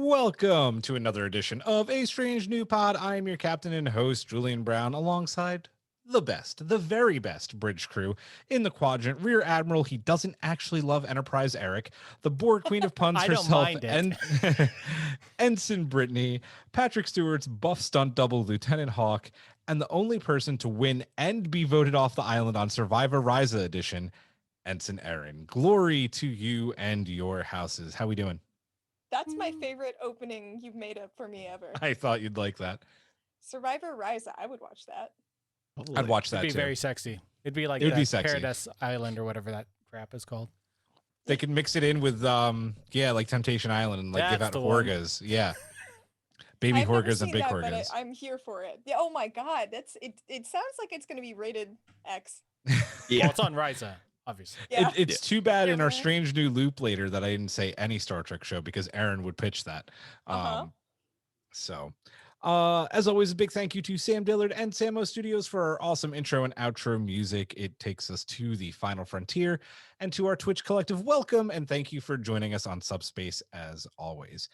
Welcome to another edition of A Strange New Pod. I am your captain and host, Julian Brown, alongside the best, the very best bridge crew in the quadrant. Rear Admiral, he doesn't actually love Enterprise, Eric. The Borg Queen of Puns I don't herself, mind it. and Ensign Brittany, Patrick Stewart's buff stunt double, Lieutenant Hawk, and the only person to win and be voted off the island on Survivor Ryza edition, Ensign Aaron. Glory to you and your houses. How we doing? That's my favorite opening you've made up for me ever. I thought you'd like that. Survivor Ryza, I would watch that. I'd watch that It'd be too. very sexy. It'd be like It would be that sexy. Paradise Island or whatever that crap is called. They can mix it in with like Temptation Island and like give That's out the one. Horgas. Yeah. Baby I've never Horgas and seen big that, Horgas. but I'm here for it. Yeah, oh my god, that's it. It sounds like it's going to be rated X. Well, it's on Ryza, obviously. Yeah. It's too bad in our Yeah. strange new loop later that I didn't say any Star Trek show because Aaron would pitch that. So as always, a big thank you to Sam Dillard and Samo Studios for our awesome intro and outro music. It takes us to the final frontier, and to our Twitch collective, welcome and thank you for joining us on Subspace as always.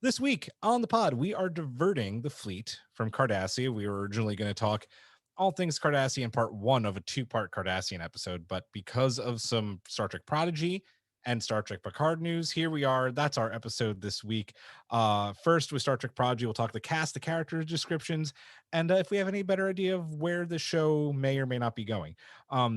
This week on the pod, we are diverting the fleet from Cardassia. We were originally going to talk all things Cardassian part one of a two-part Cardassian episode, but because of some Star Trek Prodigy and Star Trek Picard news, here we are. That's our episode this week. First, with Star Trek Prodigy, we'll talk the cast, the characters, descriptions, and if we have any better idea of where the show may or may not be going.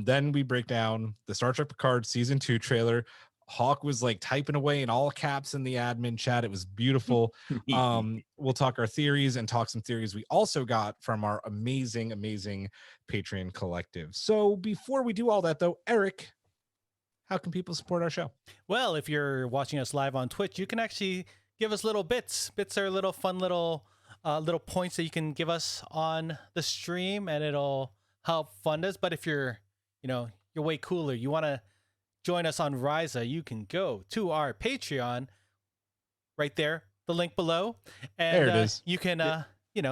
Then we break down the Star Trek Picard season 2 trailer. Hawk was like typing away in all caps in the admin chat. It was beautiful. We'll talk our theories and talk some theories we also got from our amazing Patreon collective. So before we do all that though, Eric, how can people support our show? Well, if you're watching us live on Twitch, you can actually give us little bits. Bits are little fun little points that you can give us on the stream, and it'll help fund us. But if you're way cooler, you want to join us on Ryza, you can go to our Patreon right there, the link below, and there it is. You can you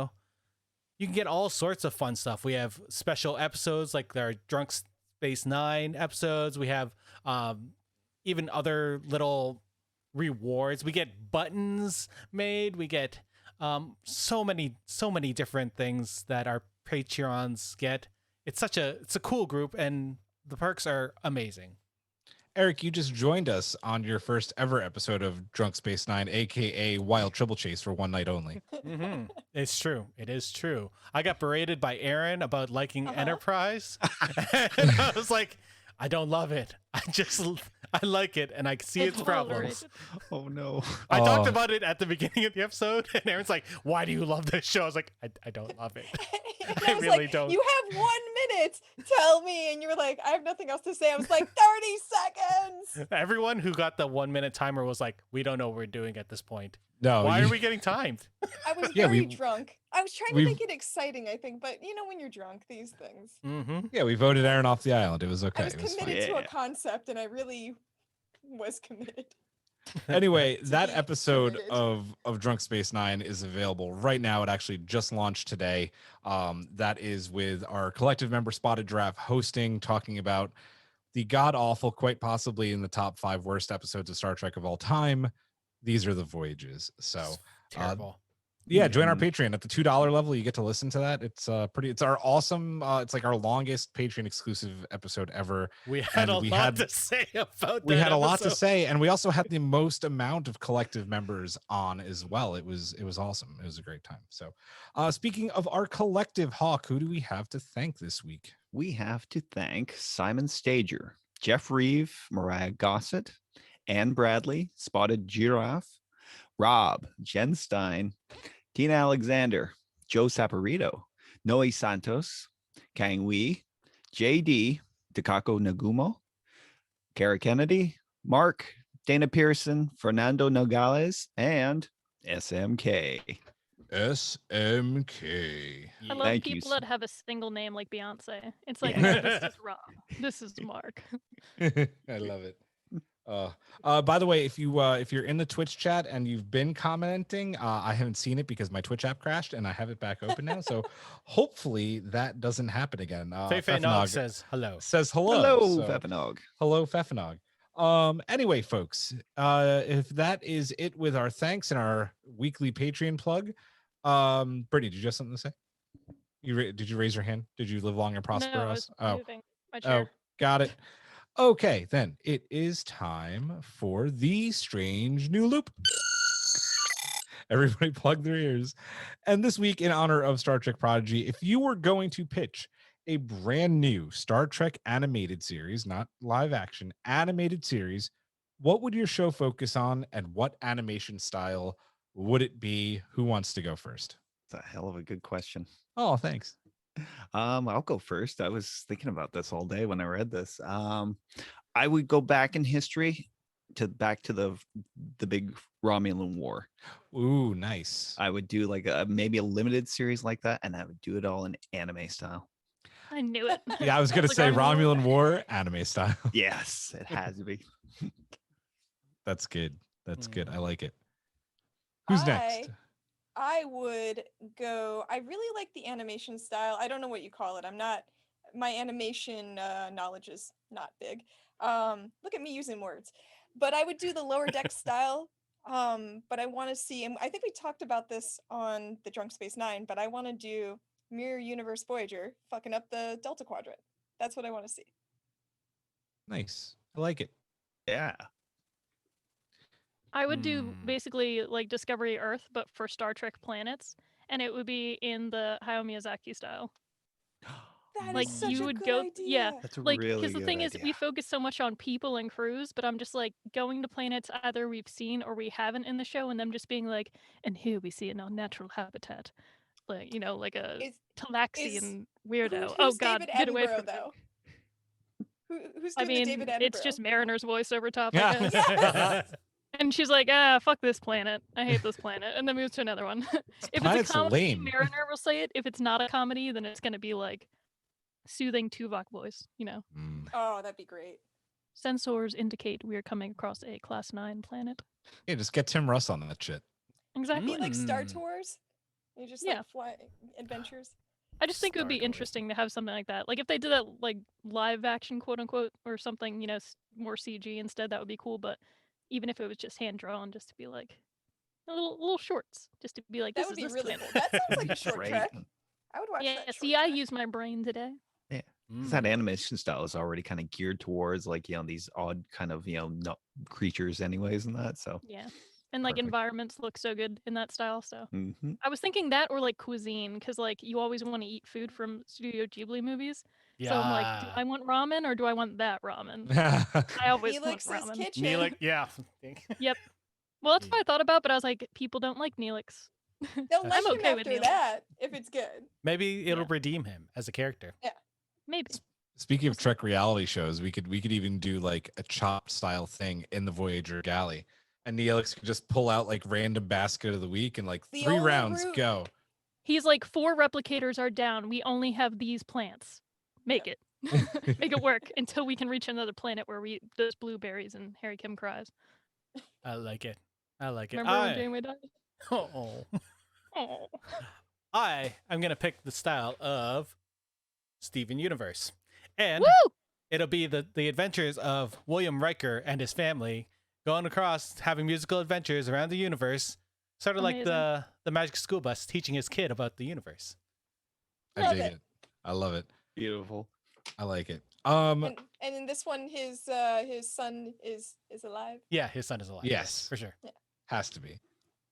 can get all sorts of fun stuff. We have special episodes like our Drunk Space 9 episodes. We have even other little rewards. We get buttons made. We get so many different things that our Patreons get. It's a cool group, and the perks are amazing. Eric, you just joined us on your first ever episode of Drunk Space 9, aka Wild Triple Chase for one night only. Mm-hmm. It's true. It is true. I got berated by Aaron about liking Enterprise. And I was like, I don't love it. I like it, and I see its problems. Oh no. I talked about it at the beginning of the episode, and Aaron's like, why do you love this show? I was like, I don't love it. I really don't. You have 1 minute. Tell me. And you were like, I have nothing else to say. I was like, 30 seconds. Everyone who got the 1 minute timer was like, we don't know what we're doing at this point. No. Why are we getting timed? I was very drunk. I was trying to make it exciting, I think, but when you're drunk, these things. Mm-hmm. Yeah, we voted Aaron off the island. It was okay. I was committed to a concept, and I really was committed. Anyway, that episode of Drunk Space 9 is available right now. It actually just launched today. That is with our collective member Spotted Giraffe hosting, talking about the god-awful, quite possibly in the top 5 worst episodes of Star Trek of all time. These are the voyages. So terrible. Yeah, join our Patreon at the $2 level. You get to listen to that. It's it's our awesome. It's like our longest Patreon exclusive episode ever. We had a lot to say about. We had a lot to say, and we also had the most amount of collective members on as well. It was awesome. It was a great time. So, speaking of our collective, Hawk, who do we have to thank this week? We have to thank Simon Stager, Jeff Reeve, Mariah Gossett, Ann Bradley, Spotted Giraffe, Rob, Jen Stein, Tina Alexander, Joe Saporito, Noe Santos, Kang Wee, JD, Takako Nagumo, Kara Kennedy, Mark, Dana Pearson, Fernando Nogales, and SMK. SMK. I love people that have a single name like Beyonce. It's like, no, this is Rob. This is Mark. I love it. By the way, if you're in the Twitch chat and you've been commenting, I haven't seen it because my Twitch app crashed and I have it back open now. So hopefully that doesn't happen again. Fefenog says hello. Says hello. Hello, so, Fefenog. Hello, Fefenog. Anyway, folks, if that is it with our thanks and our weekly Patreon plug, Brittany, did you have something to say? Did you raise your hand? Did you live long and prosper No, I us? was moving my chair. Got it. Okay, then it is time for the strange new loop. Everybody plug their ears. And this week, in honor of Star Trek Prodigy, if you were going to pitch a brand new Star Trek animated series, not live action, animated series, what would your show focus on and what animation style would it be? Who wants to go first? It's a hell of a good question. Oh, thanks. I'll go first. I was thinking about this all day when I read this. I would go back in history back to the big Romulan War. Ooh, nice. I would do like maybe a limited series like that, and I would do it all in anime style. I knew it. Yeah, I was gonna Like, say I knew it. Romulan War anime style. Yes, it has to be. That's good. That's good. I like it. Who's next? I would go. I really like the animation style. I don't know what you call it. My animation knowledge is not big. Look at me using words. But I would do the lower deck style. But I want to see, and I think we talked about this on the Drunk Space Nine, but I want to do Mirror Universe Voyager fucking up the Delta Quadrant. That's what I want to see. Nice. I like it. Yeah. I would do basically like Discovery Earth, but for Star Trek planets, and it would be in the Hayao Miyazaki style. That Like is such you a would good go, idea. yeah. That's a Like, really because the good thing is, we idea. focus so much on people and crews, but I'm just like going to planets either we've seen or we haven't in the show, and them just being like, and here we see an unnatural habitat, like like a Talaxian weirdo. Who's God, David get away Attenborough, from me. though? Who's I doing the mean, David Attenborough? it's just Mariner's voice over top, I Yeah. guess. Yes! And she's like, fuck this planet. I hate this planet. And then moves to another one. If planet's it's a comedy, lame. Mariner will say it. If it's not a comedy, then it's going to be like soothing Tuvok voice, Oh, that'd be great. Sensors indicate we are coming across a Class 9 planet. Yeah, just get Tim Russ on that shit. Exactly. Like Star Tours? You just Yeah. like fly adventures? I just think it would be Star Tours. interesting to have something like that. Like if they did that like live action, quote unquote, or something, more CG instead, that would be cool. But even if it was just hand drawn, just to be like a little shorts, just to be like, That this would is be this really planet. cool. That sounds like a short Great. trek. I would watch Yeah, that. see, short I trek. used my brain today. Because that animation style is already kind of geared towards like these odd kind of no creatures anyways and that. So Yeah. And like Perfect. environments look so good in that style. So mhm. I was thinking that or like cuisine, because like you always want to eat food from Studio Ghibli movies. So I'm like, do I want ramen or do I want that ramen? I always want Neelix's ramen. kitchen. Neelix, yeah. Yep. Well, that's what I thought about, but I was like, people don't like Neelix. They'll I'm like him okay with after Neelix. that if it's good. Maybe it'll Yeah. redeem him as a character. Maybe. Speaking of Trek reality shows, we could even do like a chopped style thing in the Voyager galley, and Neelix could just pull out like random basket of the week and like The 3 only rounds route- go. He's like, 4 replicators are down. We only have these plants. Make it. Make it work until we can reach another planet where we eat those blueberries and Harry Kim cries. I like it. I like it. Remember when Janeway died? Oh. Oh. I am going to pick the style of Steven Universe. And Woo! it'll be the adventures of William Riker and his family going across, having musical adventures around the universe, sort of like Amazing. the Magic School Bus teaching his kid about the universe. I Love dig it. it. I love it. Beautiful. I like it. And in this one, his son is alive. Yeah, his son is alive. Yes. For sure. Has to be.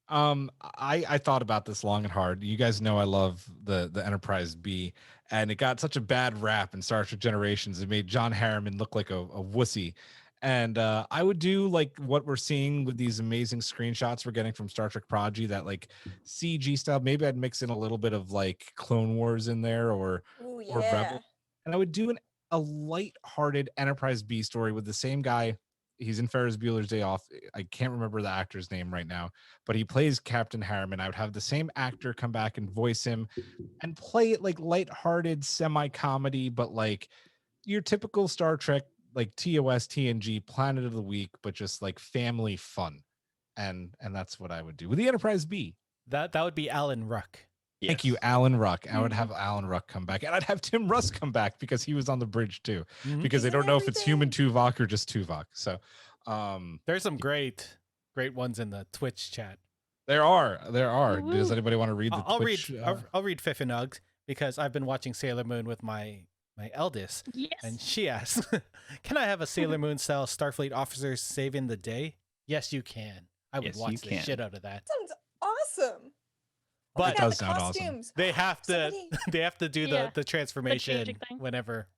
I thought about this long and hard. You guys know I love the Enterprise B, and it got such a bad rap in Star Trek Generations. It made John Harriman look like a wussy. And I would do like what we're seeing with these amazing screenshots we're getting from Star Trek Prodigy, that like CG style. Maybe I'd mix in a little bit of like Clone Wars in there or Ooh, or yeah. Rebel. And I would do a light-hearted Enterprise B story with the same guy. He's in Ferris Bueller's Day Off. I can't remember the actor's name right now, but he plays Captain Harriman. I would have the same actor come back and voice him and play it like light-hearted semi-comedy, but like your typical Star Trek, like TOS, TNG, Planet of the Week, but just like family fun. And that's what I would do with the Enterprise B. That would be Alan Ruck. Thank you, Yes. Alan Ruck. I would have Alan Ruck come back, and I'd have Tim Russ come back because he was on the bridge too. Because they He's in don't know if it's human everything. Tuvok or just Tuvok. So, There's some great ones in the Twitch chat. there are. Woo-woo. Does anybody want to read the I'll Twitch? I'll read Fiff and Uggs because I've been watching Sailor Moon with my eldest, Yes. and she asks, "Can I have a Sailor Moon style Starfleet officer saving the day?" Yes, you can. I would Yes, you watch the can. shit out of that. Sounds awesome. But It does the sound awesome. costumes. they have to Somebody- they have to do Yeah, the transformation changing thing. whenever.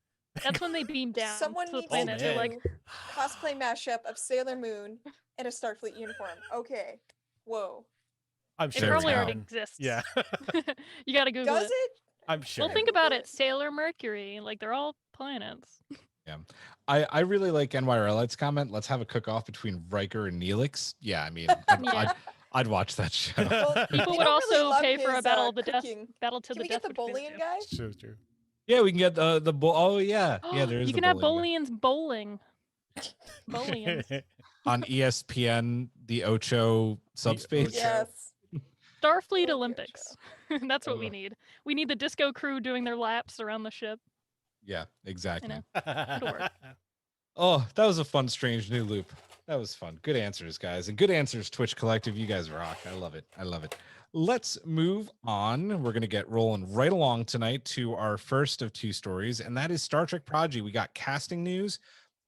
That's when they beam down Someone to the needs planet. to They're do like, cosplay mashup of Sailor Moon in a Starfleet uniform. Okay. Whoa. I'm it sure There it's we probably already down. exists. Yeah, You gotta Google Does it. it? I'm sure. Well, think about Google it. it. Sailor Mercury, like they're all planets. I really like NYRLite's comment. Let's have a cook-off between Riker and Neelix. Yeah, I mean, Yeah. I'd watch that show. Well, People they would don't really also love pay for a his, battle of the death, cooking. battle to Can the we death. get the between bullion two. guy? So true. Yeah, we can get the oh yeah, there is. You the can have bowling Bolians bowling. Bolians. on ESPN, the Ocho subspace. Ocho. Yes. Starfleet Ocho. Olympics. That's what we Ugh. need. We need the disco crew doing their laps around the ship. Yeah, exactly. It'll work. Oh, that was a fun, strange new loop. That was fun. Good answers, guys. And good answers, Twitch Collective. You guys rock. I love it. I love it. Let's move on. We're going to get rolling right along tonight to our first of two stories, and that is Star Trek Prodigy. We got casting news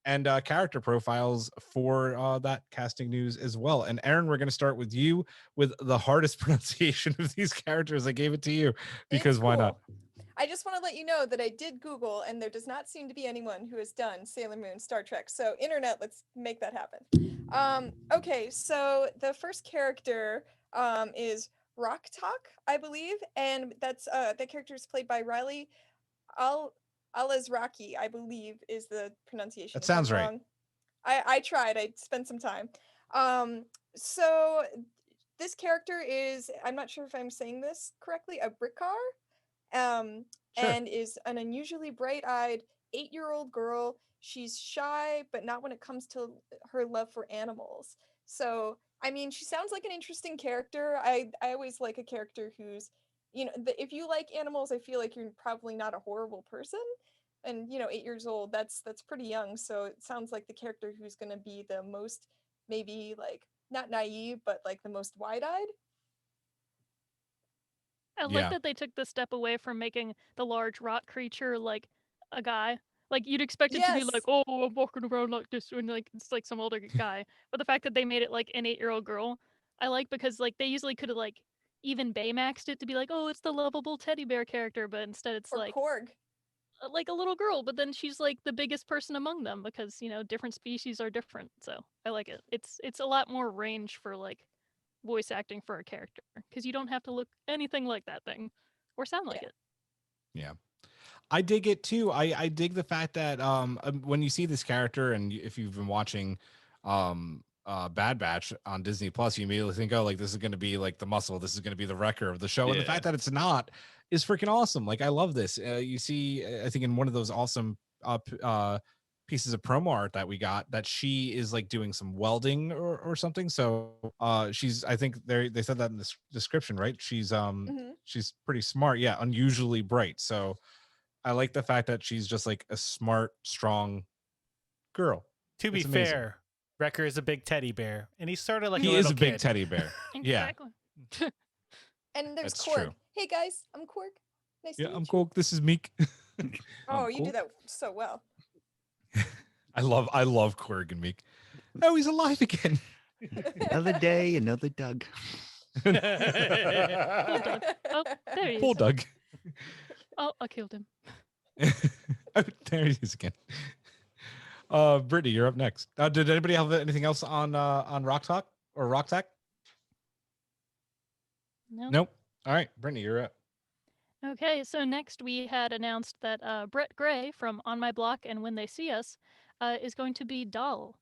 and character profiles for that casting news as well. And Aaron, we're going to start with you with the hardest pronunciation of these characters. I gave it to you because It's why not? cool. I just want to let you know that I did Google, and there does not seem to be anyone who has done Sailor Moon Star Trek. So internet, let's make that happen. Okay, so the first character is Rock Talk, I believe, and that's that character is played by Riley Alazraki, I believe is the pronunciation. That If I'm sounds right. wrong. I tried. I spent some time. So this character is, I'm not sure if I'm saying this correctly, a Brickar. Sure. And is an unusually bright-eyed 8-year-old girl. She's shy, but not when it comes to her love for animals. So, I mean, she sounds like an interesting character. I always like a character who's, if you like animals, I feel like you're probably not a horrible person. And 8 years old, that's pretty young. So it sounds like the character who's going to be the most, maybe like not naive, but like the most wide-eyed. I Yeah. like that they took the step away from making the large rock creature like a guy. Like you'd expect it to be like, Yes. oh, I'm walking around like this, and like it's like some older guy. But the fact that they made it like an 8-year-old girl, I like because like they usually could have like even Baymaxed it to be like, oh, it's the lovable teddy bear character, but instead it's Or like Korg. Like a little girl. But then she's like the biggest person among them because different species are different. So I like it. It's a lot more range for like voice acting for a character because you don't have to look anything like that thing or sound like Yeah. it. Yeah. I dig it too. I dig the fact that when you see this character and if you've been watching Bad Batch on Disney Plus, you immediately think, oh, like this is going to be like the muscle, this is going to be the wrecker of the show. And the Yeah. fact that it's not is freaking awesome. Like I love this. You see, I think in one of those awesome pieces of promo art that we got, that she is like doing some welding or something. So she's, I think they said that in the description, right? She's she's pretty smart. Yeah, unusually bright. So I like the fact that she's just like a smart, strong girl. To be It's amazing. fair, Wrecker is a big teddy bear, and he's sort of like He a is little a big kid. teddy bear. Yeah. Exactly. And there's That's Korg. true. Hey guys, I'm Korg. Nice Yeah, to I'm meet you. cool. This is Meek. Oh, I'm you cool. do that so well. I love Korg and Meek. Oh, he's alive again. Another day, another Doug. Poor Doug. Oh, there he Poor is. Doug. Oh, I killed him. Oh, there he is again. Brittany, you're up next. Did anybody have anything else on Rock Talk or Rock Tech? No. Nope. All right, Brittany, you're up. Okay, so next we had announced that Brett Gray from On My Block and When They See Us is going to be Dahl,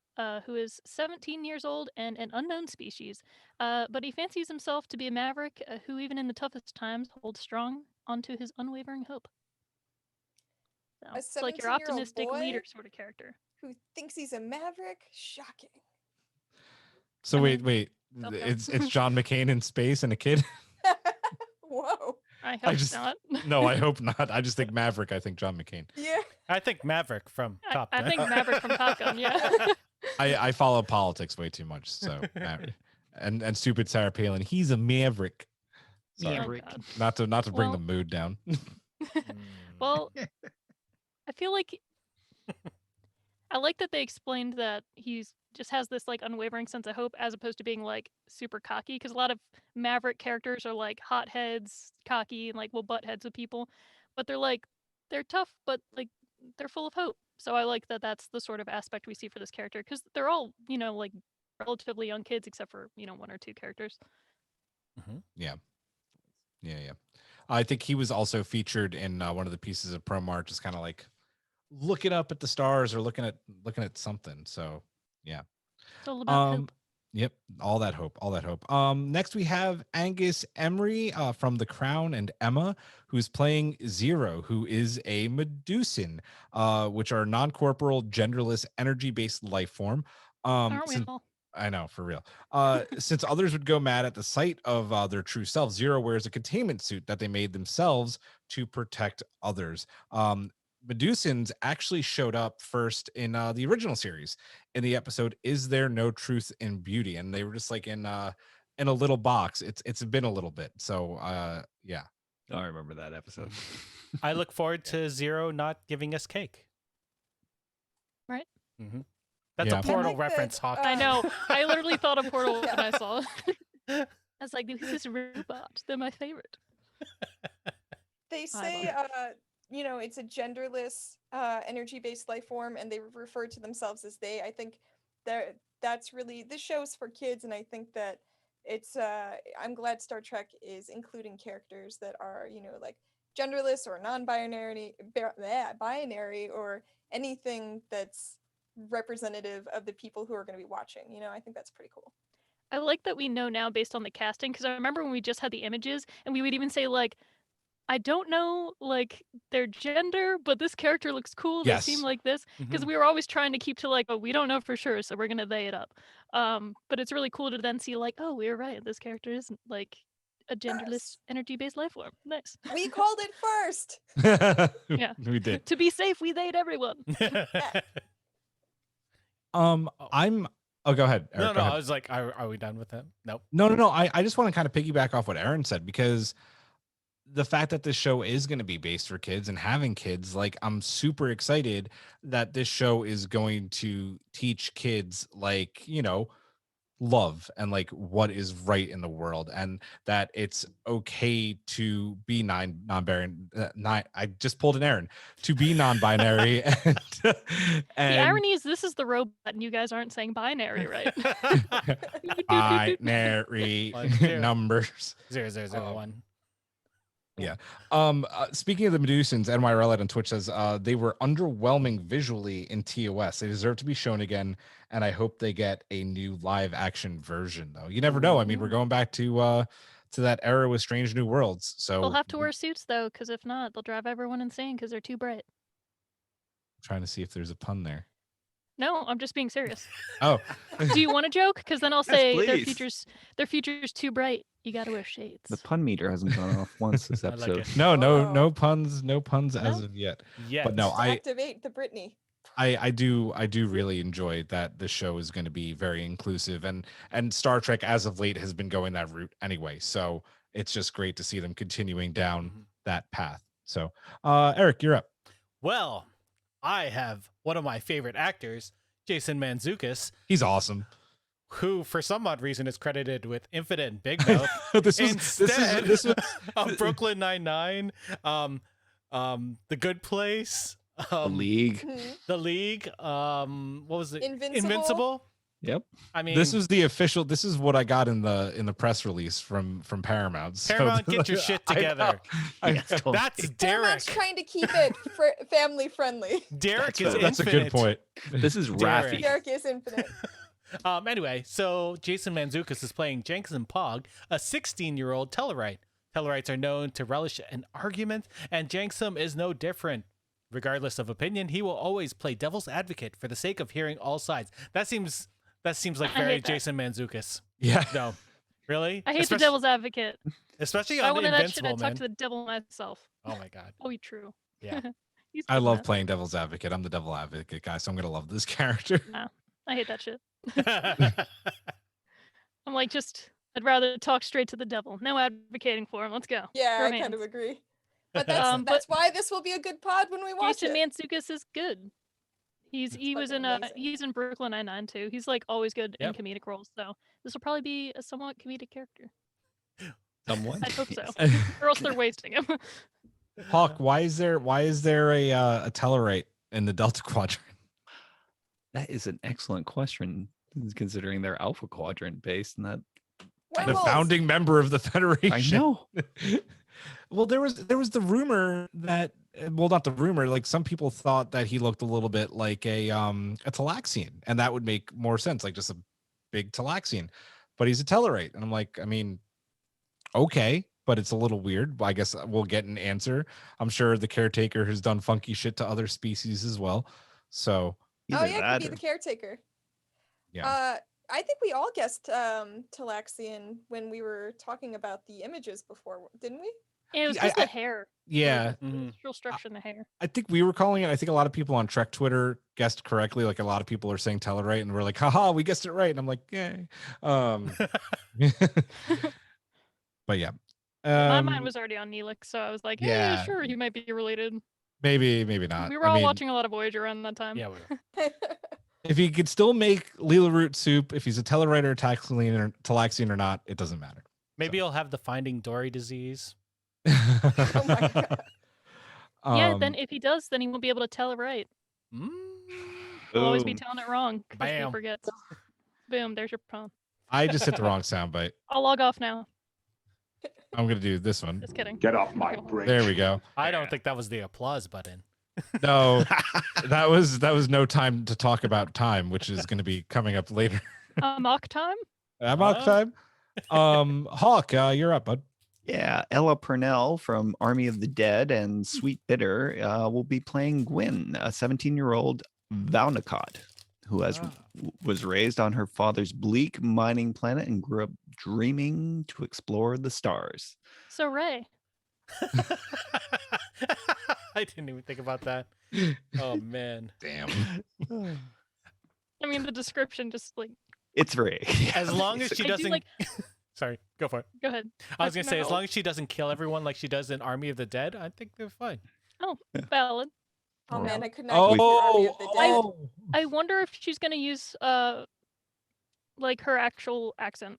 who is 17 years old and an unknown species. But he fancies himself to be a maverick who, even in the toughest times, holds strong onto his unwavering hope. So, A it's like your 17-year-old optimistic boy? leader sort of character. Who thinks he's a maverick? Shocking. So I wait. mean, okay. It's John McCain in space and a kid. Whoa. I I hope not. No, I hope not. I just think Maverick. I think John McCain. Yeah. I think Maverick from Top Gun. I think Maverick from Top Gun. Yeah. I follow politics way too much, so and stupid Sarah Palin. He's a maverick. Sorry. Oh, God. Not to bring Well- the mood down. Well, I feel like I like that they explained that he's just has this like unwavering sense of hope as opposed to being like super cocky, because a lot of Maverick characters are like hotheads, cocky, and like will butt heads with people, but they're tough, but like they're full of hope. So I like that that's the sort of aspect we see for this character, because they're all, you know, like relatively young kids except for, you know, one or two characters. Yeah. I think he was also featured in one of the pieces of promo art, just kind of like looking up at the stars or looking at something. So yeah. It's all about hope. Yep, all that hope. Next we have Angus Emery from The Crown and Emma, who's playing Zero, who is a Medusan, which are non-corporal, genderless, energy-based life form. Aren't we all? I know, for real. Since others would go mad at the sight of their true self, Zero wears a containment suit that they made themselves to protect others. Medusans actually showed up first in the original series in the episode "Is There No Truth in Beauty?" and they were just like in a little box. It's been a little bit, so yeah. Oh, I remember that episode. I look forward to Zero not giving us cake. Right? Mm-hmm. That's Yeah. a Portal like that, reference, Hawk. I know. I literally thought of Portal when I saw it. I was like, this is robot. They're my favorite. They say, you know, it's a genderless, energy-based life form, and they refer to themselves as they. I think that's really, this show's for kids, and I think that it's. I'm glad Star Trek is including characters that are, you know, like genderless or non-binary, binary, or anything that's representative of the people who are going to be watching. You know, I think that's pretty cool. I like that we know now based on the casting, because I remember when we just had the images and we would even say like, I don't know like their gender, but this character looks cool. They Yes. seem like this, because we were always trying to keep to like, oh, we don't know for sure, so we're gonna they it up. But it's really cool to then see like, oh, we were right. This character is like a genderless, Yes. energy-based life form. Nice. We called it first. Yeah. We did. To be safe, we they'd everyone. I'm. Oh, go ahead, Eric. No, go ahead. I was like, are we done with that? Nope. No. I just want to kind of piggyback off what Aaron said, because the fact that this show is going to be based for kids and having kids, like, I'm super excited that this show is going to teach kids, like, you know, love and like what is right in the world, and that it's okay to be non-binary. I just pulled an Aaron to be non-binary. and The irony is this is the robot and you guys aren't saying binary, right? binary 1, 2. numbers. 0001. Speaking of the Medusans, NYRL on Twitch says they were underwhelming visually in TOS. They deserve to be shown again, and I hope they get a new live action version. Though you never know. I mean, we're going back to that era with Strange New Worlds. So They'll have to wear suits though, because if not, they'll drive everyone insane because they're too bright. trying to see if there's a pun there. No, I'm just being serious. Oh, Do you want a joke? Because then I'll Yes, say please. their future's too bright. You gotta wear shades. The pun meter hasn't gone off once this I like episode. it. no puns as No? of yet. Yes. But no, Activate the Britney. I do really enjoy that the show is going to be very inclusive, and Star Trek as of late has been going that route anyway. So it's just great to see them continuing down that path. So Eric, you're up. Well, I have one of my favorite actors, Jason Mantzoukas, He's awesome. who for some odd reason is credited with Infinite and Big Mouth Instead, this was of Brooklyn Nine-Nine, The Good Place, The League. Mhm. The League, what was it? Invincible. Yep. I mean, this was the official. This is what I got in the press release from Paramount. So Paramount, get your shit together. I Yeah, know. That's Derek. Paramount's trying to keep it family friendly. Derek is That's a infinite. good point. This is Derek. Raffi. Derek is infinite. Anyway, so Jason Mantzoukas is playing Jensen Pog, a 16-year-old Tellarite. Tellarites are known to relish an argument, and Jensen is no different. Regardless of opinion, he will always play devil's advocate for the sake of hearing all sides. That seems like I very hate that. Jason Mantzoukas. Yeah. No, really? I hate the devil's advocate. Especially If I on wanted that shit, Invincible, I'd talk man. to the devil myself. Oh my god. Oh, true. Yeah. He's I good in love that. playing devil's advocate. I'm the devil advocate guy, so I'm gonna love this character. Nah, I hate that shit. I'm like, I'd rather talk straight to the devil. No advocating for him. Let's go. Yeah, Throw I kind hands. of agree. But that's why this will be a good pod when we watch Jason it. Mantzoukas is good. He was fucking in amazing. he's in Brooklyn Nine-Nine too. He's like always good Yep. in comedic roles. So this will probably be a somewhat comedic character. Someone. I hope so, Yes. or else they're wasting him. Hawk, why is there a Tellarite in the Delta Quadrant? That is an excellent question, considering they're Alpha Quadrant based, and that The Werewolves. founding member of the Federation. I know. Well, there was the rumor that, well, not the rumor, like some people thought that he looked a little bit like a Talaxian, and that would make more sense, like just a big Talaxian. But he's a Tellarite, and I'm like, I mean, okay, but it's a little weird. I guess we'll get an answer. I'm sure the caretaker has done funky shit to other species as well. So Oh Either yeah, that could be or- the caretaker. yeah, I think we all guessed Talaxian when we were talking about the images before, didn't we? Yeah, it was I- just I- the hair. yeah. The Mhm. facial structure in the hair. I think we were calling it. I think a lot of people on Trek Twitter guessed correctly. Like a lot of people are saying Tellarite, and we're like, haha, we guessed it right. And I'm like, yay. But yeah. My mind was already on Neelix, so I was like, hey, yeah. sure, he might be related. maybe not. We were I all mean, watching a lot of Voyager around that time. Yeah, we were. if he could still make Leela root soup, if he's a Tellarite or Talaxian or not, it doesn't matter. Maybe he'll have the Finding Dory disease. Oh my god. Yeah, then if he does, then he won't be able to tell it right. Mm. He'll always be Boom. telling it wrong because he Bam. forgets. Boom, there's your prompt. I just hit the wrong soundbite. I'll log off now. I'm gonna do this one. Just kidding. Get off my bridge. There we go. I don't think that was the applause button. No, that was no time to talk about time, which is going to be coming up later. Mock time? Mock time. Hawk, you're up, bud. Yeah, Ella Purnell from Army of the Dead and Sweet Bitter will be playing Gwyn, a 17-year-old Vaunacott who was raised on her father's bleak mining planet and grew up dreaming to explore the stars. So Ray. I didn't even think about that. Oh man. Damn. I mean, the description just like. It's Ray. As long as she I do doesn't. like- Sorry, go for it. Go ahead. I was gonna say, as No. long as she doesn't kill everyone like she does in Army of the Dead, I think they're fine. Oh, valid. Oh Or- man, I could not get through Army of the Dead. I wonder if she's gonna use like her actual accent.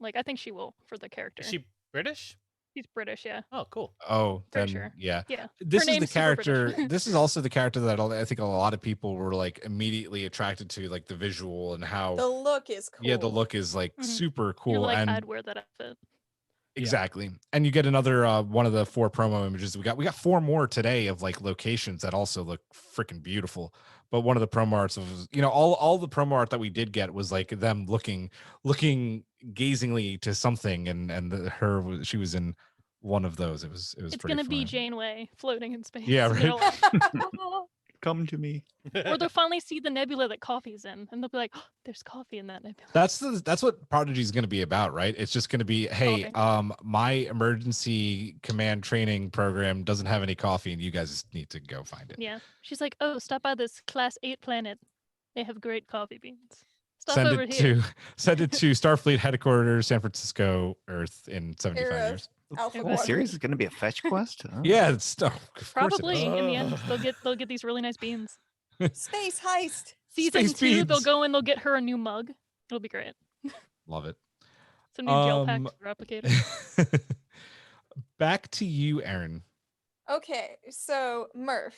Like I think she will for the character. Is she British? She's British, yeah. Oh, cool. Oh, then Pretty sure. yeah. Yeah. This is the name's super character. British. This is also the character that I think a lot of people were like immediately attracted to, like the visual and how. The look is cool. Yeah, the look is like Mhm. super You're cool, like, and I'd wear that outfit. exactly. And you get another one of the 4 promo images. We got 4 more today of like locations that also look freaking beautiful. But one of the promo arts of, all the promo art that we did get was like them looking gazingly to something, and she was in one of those. It was It's pretty gonna be fun. Janeway floating in space. Yeah, and they'll, like, Come to me. or they'll finally see the nebula that coffee's in, and they'll be like, oh, "There's coffee in that nebula." That's what Prodigy is going to be about, right? It's just going to be, hey, Okay. my emergency command training program doesn't have any coffee, and you guys need to go find it. Yeah, she's like, "Oh, stop by this Class 8 planet. They have great coffee beans. Stop Send over it here." send it to Starfleet headquarters, San Francisco, Earth, in 75 Era. years. Alpha Oh, Oh, Quadrant. serious? It's going to be a fetch quest? Oh. Yeah, it's of course it Probably is. in the end, they'll get these really nice beans. Space heist. Season Space 2, they'll beans. go and they'll get her a new mug. It'll be great. Love it. Some new gel packs for replicator. Back to you, Aaron. Okay, so Murph,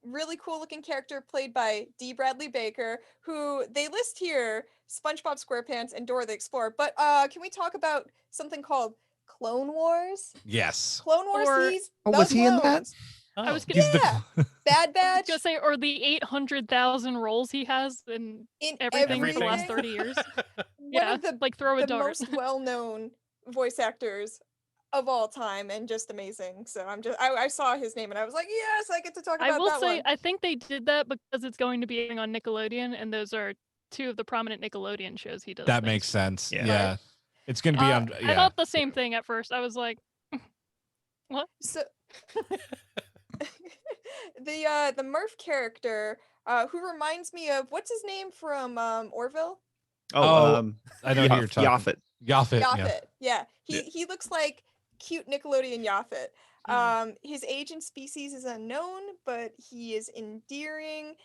really cool looking character played by D. Bradley Baker, who they list here SpongeBob SquarePants and Dora the Explorer. But can we talk about something called Clone Wars? Yes. Clone Wars, Or- he's Oh, the was he in that? clones. I was Oh. gonna, He's Yeah. the Bad I Batch was gonna say, or the 800,000 roles he has in in everything for the last everything. 30 years. One Yeah, of the like throw a the dart. most well-known voice actors of all time, and just amazing. So I saw his name and I was like, yes, I get to talk about I will that say, one. I think they did that because it's going to be airing on Nickelodeon, and those are 2 of the prominent Nickelodeon shows he does. that things. makes sense. Yeah. Yeah. Right. It's going to be on. I Yeah. thought the same thing at first. I was like, What? So the Murph character, who reminds me of what's his name from Orville? Oh, I know who you're talking. Yaphet. Yaphet. Yeah. Yeah. He looks like cute Nickelodeon Yaphet. His age and species is unknown, but he is endearing,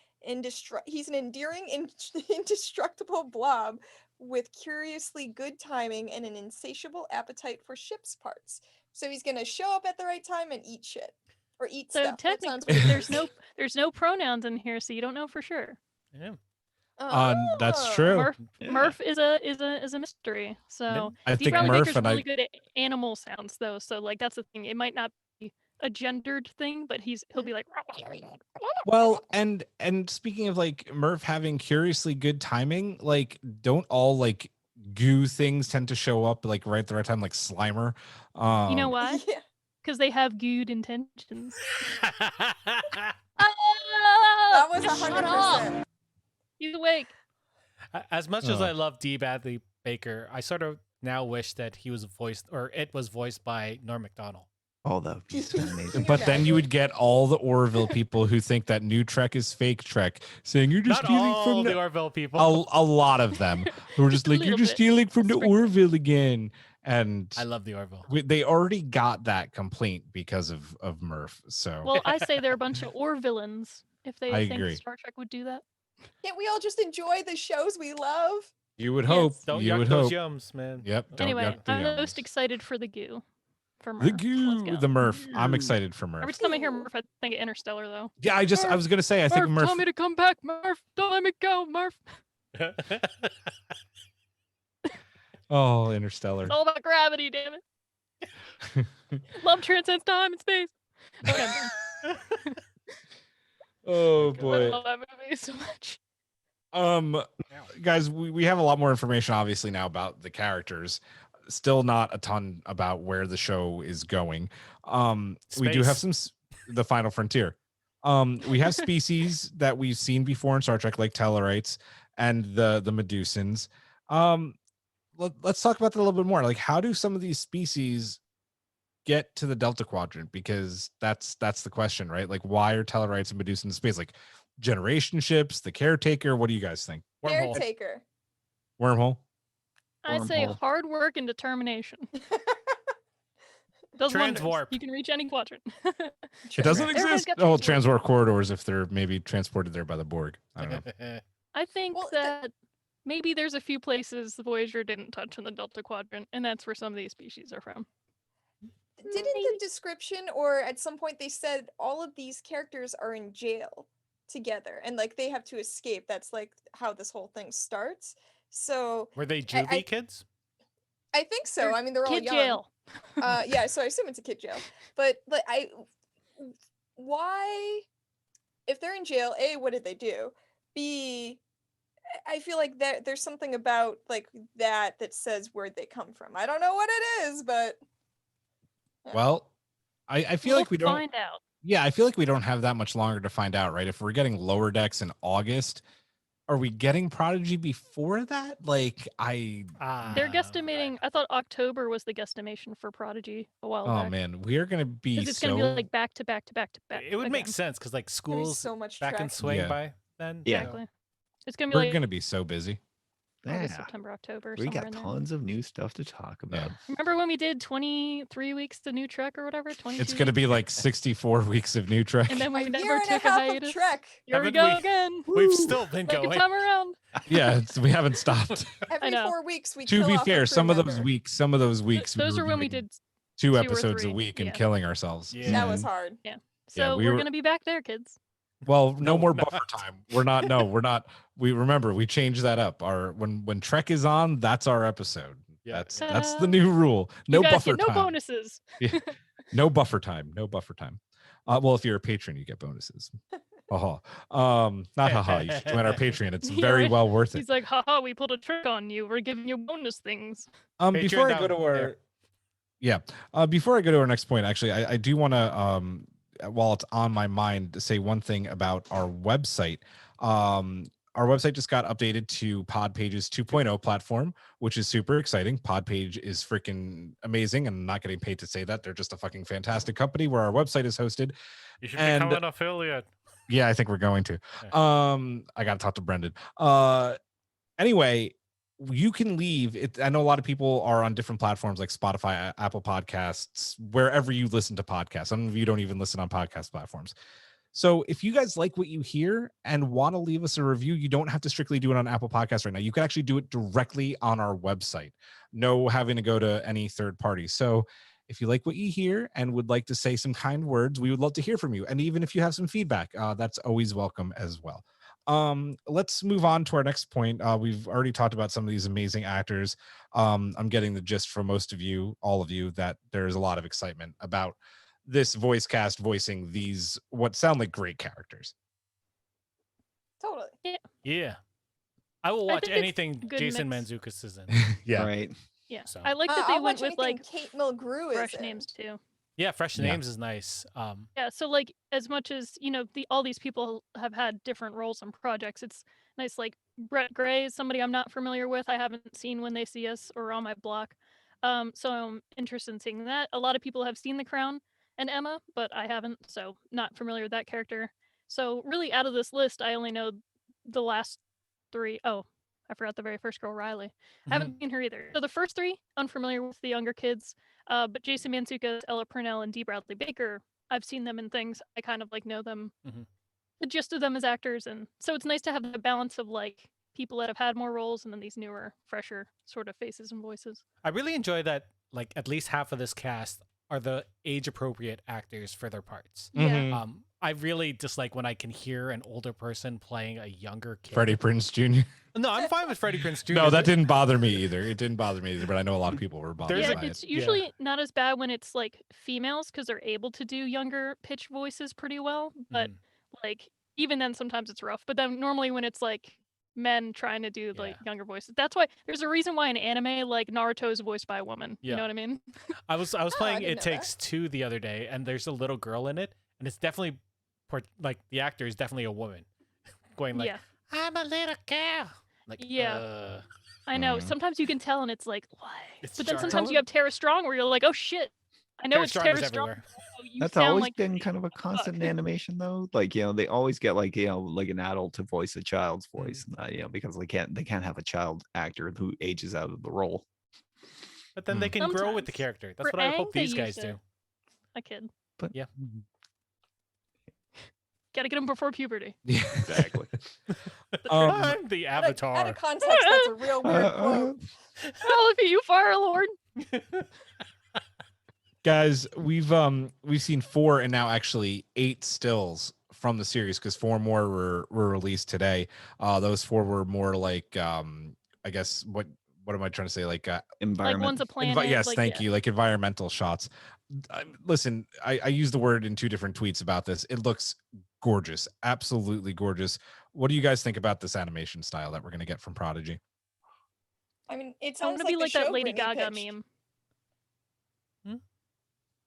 he's an endearing, indestructible blob with curiously good timing and an insatiable appetite for ship's parts. So he's gonna show up at the right time and eat shit. Or eat So stuff. That sounds technically, weird. there's no pronouns in here, so you don't know for sure. Yeah. That's true. Murph is a mystery. So I Steve think Riley Murph Baker's and really good at animal sounds, though. So like that's the thing. It might not be a gendered thing, but he'll be like. Well, and speaking of like Murph having curiously good timing, like don't all like goo things tend to show up like right at the right time, like Slimer? You know why? Yeah. Because they have good intentions. That was Just shut 100%. up. He's awake. As much as I love D. Bradley Baker, I sort of now wish that he was voiced, or it was voiced by Norm Macdonald. Oh, that would be so amazing. But then you would get all the Orville people who think that new Trek is fake Trek, saying you're just Not stealing all from the the Orville people. a lot of them who are just like you're Little just bit. stealing from the Sprinkle. Orville again. And I love the Orville. they already got that complaint because of Murph. So Well, I say they're a bunch of villains if they I think agree. Star Trek would do that. Can't we all just enjoy the shows we love? you would Yes. hope. Don't You yuck would those hope. yums, man. Yep. Don't Anyway, yuck the I'm yums. most excited for the goo. For Murph. The Let's goo, go. the Murph. I'm excited for Murph. Every time I hear Murph, I think of Interstellar, though. Yeah, I was gonna say I think Murph. Tell me to come back, Murph. Don't let me go, Murph. Oh, Interstellar. It's all about gravity, damn it. Love transcends time and space. Okay. Oh I boy. love that movie so much. Guys, we have a lot more information obviously now about the characters. Still not a ton about where the show is going. We do have the final frontier. We have species that we've seen before in Star Trek, like Tellarites and the Medusans. Let's talk about that a little bit more. Like, how do some of these species get to the Delta Quadrant? Because that's the question, right? Like, why are Tellarites and Medusans in space? Like, generation ships, the caretaker. What do you guys think? Wormhole. Caretaker. Wormhole. I'd say Wormhole. hard work and determination. Does wonders. Transwarp. You can reach any quadrant. It doesn't Everybody's exist. got Oh, transwarp. transwarp corridors if they're maybe transported there by the Borg. I don't know. I think Well, that maybe there's a few places the Voyager didn't touch in the Delta Quadrant, and that's where some of these species are from. Didn't the description, or at some point they said all of these characters are in jail together and like they have to escape? That's like how this whole thing starts. So Were they juvie kids? I think so. They're I mean, they're all Kid young. jail. Yeah, so I assume it's a kid jail. But like, why, if they're in jail, A, what did they do? B, I feel like there's something about like that says where'd they come from. I don't know what it is, but Well, I feel like we don't find out. Yeah, I feel like we don't have that much longer to find out, right? If we're getting lower decks in August, are we getting Prodigy before that? Like They're guesstimating. I thought October was the guesstimation for Prodigy a while oh back. man, we are gonna be Because it's so going to be like back to back to back to back. It would make again. sense because like there's schools so much back in Trek. swing Yeah. by then. Yeah. so- Exactly. It's going to be we're like gonna be so busy. August, Yeah. September, October. We somewhere got in there. tons of new stuff to talk about. Remember when we did 23 weeks to new Trek or whatever? 22 It's gonna weeks? be like 64 weeks of new Trek. And then we A never year and a took a half hiatus. of Trek. Here we Haven't go we? again. We've still been Make it going. time around. Yeah, we haven't stopped. Every know. 4 weeks we To kill be off a fair, crew some of those member. weeks, Those we are were when we doing did. 2 2 or episodes a 3, week and yeah. killing ourselves. Yeah. That was hard. So we we're were- going to be back there, kids. Well, no No, more we're buffer not. time. We're not. We remember we changed that up. Our when Trek is on, that's our episode. Yeah. That's the new rule. No you guys buffer get no time. bonuses. No buffer time. No buffer time. Well, if you're a patron, you get bonuses. Haha. Not haha. You should join our Patreon. It's Yeah, very right. well worth it. He's like, haha, we pulled a trick on you. We're giving you bonus things. Before I go to down our there. before I go to our next point, actually, I do want to while it's on my mind to say one thing about our website. our website just got updated to Podpage's 2.0 platform, which is super exciting. Podpage is freaking amazing, and I'm not getting paid to say that. They're just a fucking fantastic company where our website is hosted. You should become an affiliate. Yeah, I think we're going to. I got to talk to Brendan. Anyway, you can leave it. I know a lot of people are on different platforms like Spotify, Apple Podcasts, wherever you listen to podcasts. Some of you don't even listen on podcast platforms. So if you guys like what you hear and want to leave us a review, you don't have to strictly do it on Apple Podcasts right now. You can actually do it directly on our website. No having to go to any third party. So if you like what you hear and would like to say some kind words, we would love to hear from you. And even if you have some feedback, that's always welcome as well. Let's move on to our next point. We've already talked about some of these amazing actors. I'm getting the gist from most of you, all of you, that there's a lot of excitement about this voice cast voicing these what sound like great characters. Totally. Yeah. I will watch think it's anything a good Jason mix. Mantzoukas is in. Yeah. Right. Yeah, So. I like that they I'll went watch with like anything Kate Mulgrew is fresh in. names too. Yeah, fresh Yeah. names is nice. Yeah, so like as much as all these people have had different roles and projects, it's nice. Like Brett Gray is somebody I'm not familiar with. I haven't seen When They See Us or on my block, so I'm interested in seeing that. A lot of people have seen The Crown and Emma, but I haven't, so not familiar with that character. So really, out of this list, I only know the last three. Oh, I forgot the very first girl, Riley. I haven't seen her either. So the first three, unfamiliar with the younger kids. But Jason Mantzoukas, Ella Purnell, and D. Bradley Baker, I've seen them in things. I kind of like know them, the gist of them as actors, and so it's nice to have the balance of like people that have had more roles and then these newer, fresher sort of faces and voices. I really enjoy that. Like at least half of this cast are the age-appropriate actors for their parts. Yeah. I really dislike when I can hear an older person playing a younger kid. Freddie Prinze Jr. No, I'm fine with Freddie Prinze Jr. No, that didn't bother me either. It didn't bother me either, but I know a lot of people were bothered Yeah, by it's it. usually not as bad when it's like females because they're able to do younger pitch voices pretty well. But like even then, sometimes it's rough. But then normally when it's like men trying to do like younger voices, that's why there's a reason why in anime like Naruto is voiced by a woman. You know what I mean? I was playing It Takes Two the other day, and there's a little girl in it, and it's definitely like the actor is definitely a woman, going like, "I'm a little girl." Like, I know. Sometimes you can tell, and it's like, why? It's But then jarring. sometimes you have Tara Strong, where you're like, oh shit, I know Tara it's Strong Tara is Strong. everywhere. So you That's sound always like been kind of a constant in animation, though. Like they always get like like an adult to voice a child's voice, because they can't have a child actor who ages out of the role. But then they can grow with the Sometimes. character. That's For what I Aang, hope they these guys used do. a kid. But Yeah. Gotta get him before puberty. Exactly. I'm the Avatar. Out of context, that's a real weird quote. Oh, look at you, Fire Lord. Guys, we've seen 4 and now actually 8 stills from the series because 4 more were released today. Those 4 were more like I guess what am I trying to say, like environment. Like one's a planet. yes, like, thank you, like environmental shots. Listen, I used the word in 2 different tweets about this. It looks gorgeous, absolutely gorgeous. What do you guys think about this animation style that we're going to get from Prodigy? I mean, it I want sounds to like be the like show that Lady Brittany Gaga pitched. meme.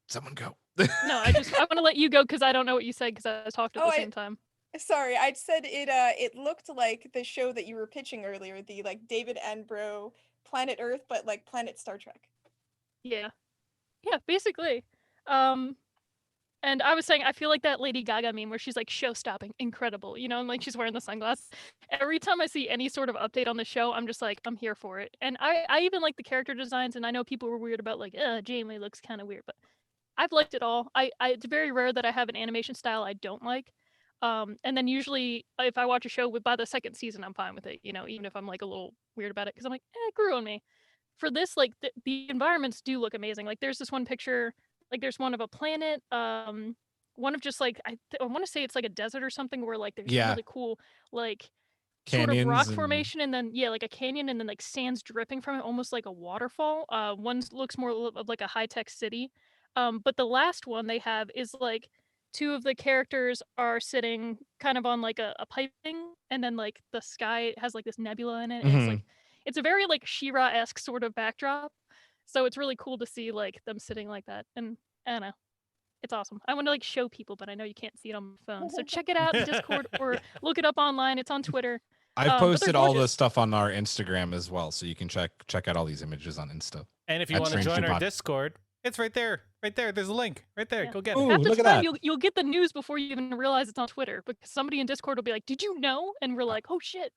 Someone go. No, I want to let you go because I don't know what you said because I talked at the same time. Sorry, I said it looked like the show that you were pitching earlier, the like David Attenborough Planet Earth, but like Planet Star Trek. Yeah, basically. And I was saying, I feel like that Lady Gaga meme where she's like show-stopping, incredible, and like she's wearing the sunglasses. Every time I see any sort of update on the show, I'm just like, I'm here for it. And I even like the character designs, and I know people were weird about like, Jamie looks kind of weird, but I've liked it all. It's very rare that I have an animation style I don't like. And then usually if I watch a show by the second season, I'm fine with it, even if I'm like a little weird about it, because I'm like, it grew on me. For this, like the environments do look amazing. Like there's this one picture. Like there's one of a planet, one of just like I want to say it's like a desert or something where like there's really cool like sort of rock formation and then like a canyon and then like sands dripping from it, almost like a waterfall. One looks more of like a high-tech city, but the last one they have is like 2 of the characters are sitting kind of on like a piping, and then like the sky has like this nebula in it, and it's a very like She-Ra-esque sort of backdrop. So it's really cool to see like them sitting like that, and I don't know, it's awesome. I want to like show people, but I know you can't see it on my phone. So check it out in Discord or look it up online. It's on Twitter. I've But posted they're all the gorgeous. stuff on our Instagram as well, so you can check out all these images on Insta. And if you At want to Strange join New our Pod. Discord, it's right there. Right there. There's a link. Right there. Yeah. Go get Ooh, it. Half the look at time that. you'll get the news before you even realize it's on Twitter because somebody in Discord will be like, "Did you know?" And we're like, "Oh shit."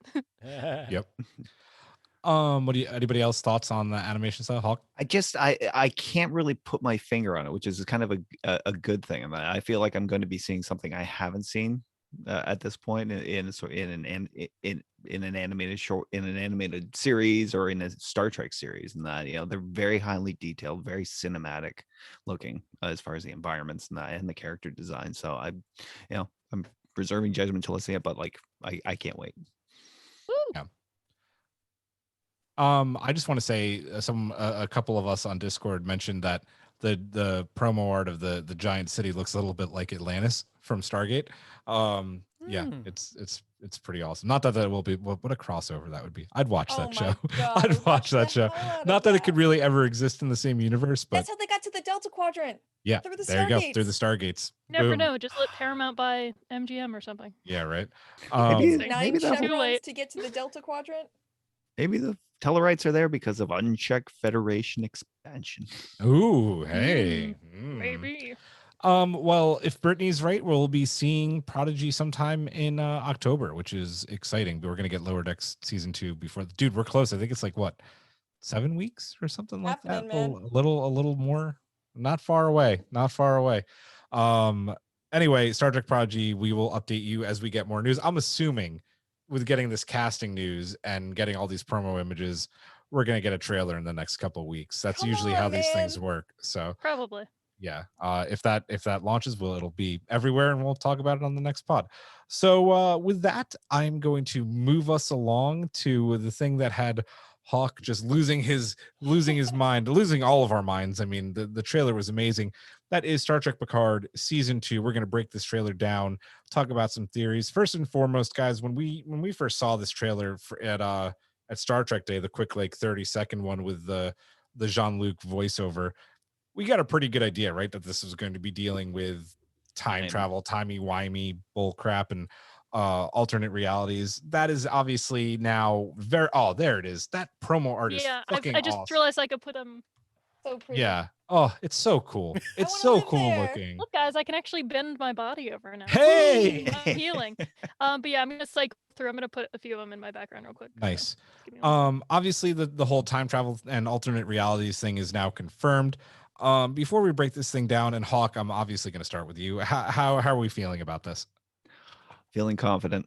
Yep. What do you? Anybody else thoughts on the animation style, Hawk? I can't really put my finger on it, which is kind of a good thing. I feel like I'm going to be seeing something I haven't seen at this point in an animated short, in an animated series, or in a Star Trek series, and that they're very highly detailed, very cinematic looking as far as the environments and the character design. So I'm reserving judgment until I see it, but like I can't wait. Yeah. I just want to say a couple of us on Discord mentioned that the promo art of the giant city looks a little bit like Atlantis from Stargate. Yeah, it's pretty awesome. Not that will be what a crossover that would be. I'd watch that show. God, I'd watch that show. Not that it could really ever exist in the same universe, but that's how they got to the Delta Quadrant. yeah, Through the there you go, Stargates. through the Stargates. Never Boom. know. Just let Paramount buy MGM or something. Yeah, right. Maybe Nine that Too chevrons late. to get to the Delta Quadrant. Maybe the Tellarites are there because of unchecked Federation expansion. Ooh, hey. Maybe. Well, if Brittany's right, we'll be seeing Prodigy sometime in October, which is exciting. But we're gonna get Lower Decks season 2 before. Dude, we're close. I think it's like what, 7 weeks or something like that. Man. A little more. Not far away. Not far away. Anyway, Star Trek Prodigy. We will update you as we get more news. I'm assuming with getting this casting news and getting all these promo images, we're gonna get a trailer in the next couple of weeks. That's usually how these things work. So Probably. yeah, if that launches, it'll be everywhere, and we'll talk about it on the next pod. So with that, I'm going to move us along to the thing that had Hawk just losing his mind, losing all of our minds. I mean, the trailer was amazing. That is Star Trek Picard season 2. We're going to break this trailer down, talk about some theories. First and foremost, guys, when we first saw this trailer at Star Trek Day, the quick like 30-second one with the Jean-Luc voiceover, we got a pretty good idea, right, that this was going to be dealing with time travel, timey-wimey bull crap, and alternate realities. That is obviously now very. Oh, there it is. That promo art is fucking I just awesome. realized I could put them. So pretty. Yeah. Oh, it's so cool. It's wanna so live cool there. looking. Look, guys, I can actually bend my body over now. Hey! I'm healing. But yeah, I'm gonna cycle through. I'm gonna put a few of them in my background real quick. Nice. So give me 1 second. Obviously the whole time travel and alternate realities thing is now confirmed. Before we break this thing down, and Hawk, I'm obviously going to start with you. How are we feeling about this? Feeling confident.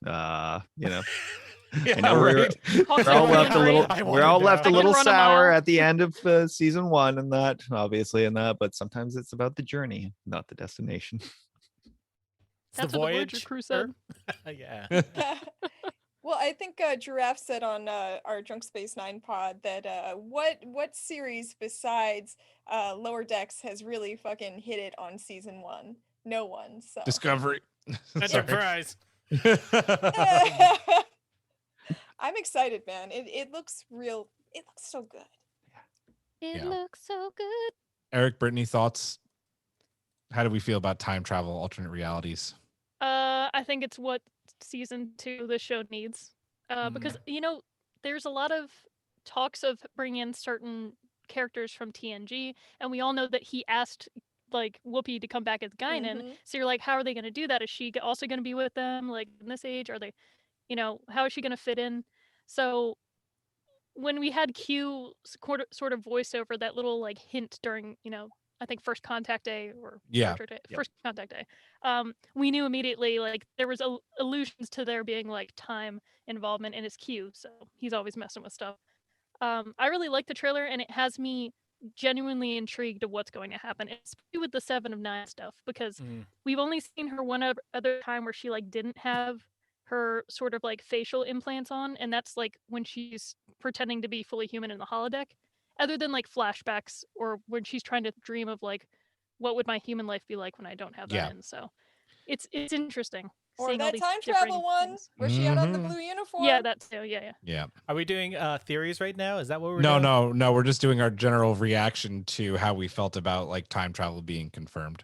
Yeah, I know right. we're all left a little. We're all left a I can little run a sour mile. at the end of season 1, and that obviously, but sometimes it's about the journey, not the destination. That's the what the voyage. Voyager crew said. Yeah. Well, I think Giraffe said on our Drunk Space 9 pod that what series besides Lower Decks has really fucking hit it on season 1? No one. So Discovery. That's a prize. I'm excited, man. It looks real. It looks so good. It Yeah. looks so good. Eric, Brittany, thoughts? How do we feel about time travel, alternate realities? I think it's what season 2 of this show needs. Because there's a lot of talks of bringing in certain characters from TNG, and we all know that he asked like Whoopi to come back as Guinan. Mhm. So you're like, how are they going to do that? Is she also going to be with them like in this age? Are they, how is she going to fit in? So when we had Q sort of voiceover, that little like hint during, I think First Contact Day or Yeah. Star Trek Day, First Contact Day, we knew immediately like there was allusions to there being like time involvement in his Q, so he's always messing with stuff. I really like the trailer, and it has me genuinely intrigued of what's going to happen, especially with the 7 of 9 stuff, because we've only seen her one other time where she like didn't have her sort of like facial implants on, and that's like when she's pretending to be fully human in the holodeck, other than like flashbacks or when she's trying to dream of like what would my human life be like when I don't have that in. So it's interesting. Or seeing all that these time different travel one things. where she had on the Mhm. blue uniform. Yeah, that too. Yeah. Yeah. Are we doing theories right now? Is that what we're No, doing? no. We're just doing our general reaction to how we felt about like time travel being confirmed.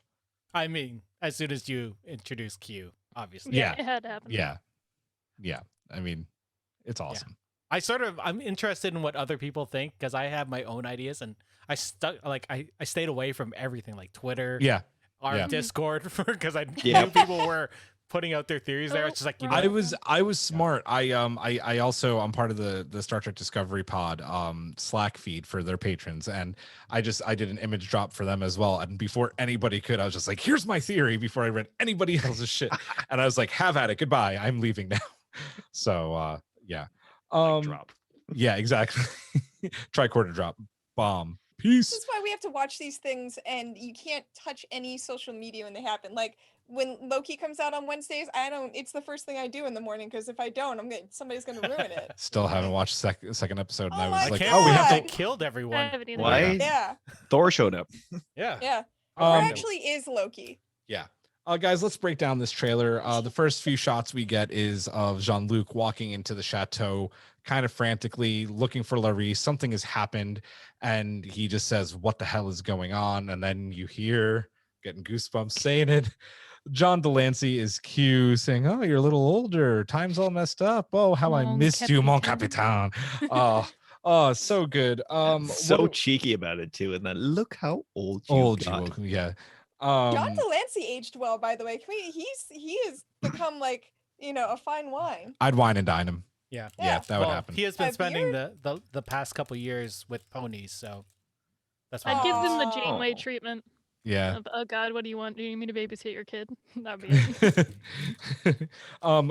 I mean, as soon as you introduce Q, obviously. Yeah. It had to happen. Yeah. I mean, It's awesome. I'm interested in what other people think because I have my own ideas, and I stayed away from everything like Twitter, our Discord, because I knew people were putting out their theories there. It's just like, I was smart. I also I'm part of the Star Trek Discovery Pod Slack feed for their patrons, and I did an image drop for them as well. And before anybody could, I was just like, here's my theory before I read anybody else's shit. And I was like, have at it. Goodbye. I'm leaving now. So yeah. Drop. Yeah, exactly. Tricorder drop. Bomb. Peace. This is why we have to watch these things, and you can't touch any social media when they happen. Like when Loki comes out on Wednesdays, it's the first thing I do in the morning, because if I don't, somebody's gonna ruin it. Still haven't watched second episode, and I was like, God. we have to killed everyone. Why? Yeah. Thor showed up. Yeah. Yeah. Thor actually is Loki. Yeah. Guys, let's break down this trailer. The first few shots we get is of Jean-Luc walking into the chateau, kind of frantically looking for Larisse. Something has happened, and he just says, what the hell is going on? And then you hear, getting goosebumps saying it, John Delancey is Q saying, oh, you're a little older. Time's all messed up. Oh, how I missed you, mon capitaine. Oh, so good. So cheeky about it too. And then look how old you got. Yeah. John Delancey aged well, by the way. He has become like, a fine wine. I'd wine and dine him. Yeah. Yeah, that would happen. He has been spending the past couple years with ponies, so that's why. I'd give him the Janeway treatment. Yeah. Oh God, what do you want? Do you need me to babysit your kid? That'd be it.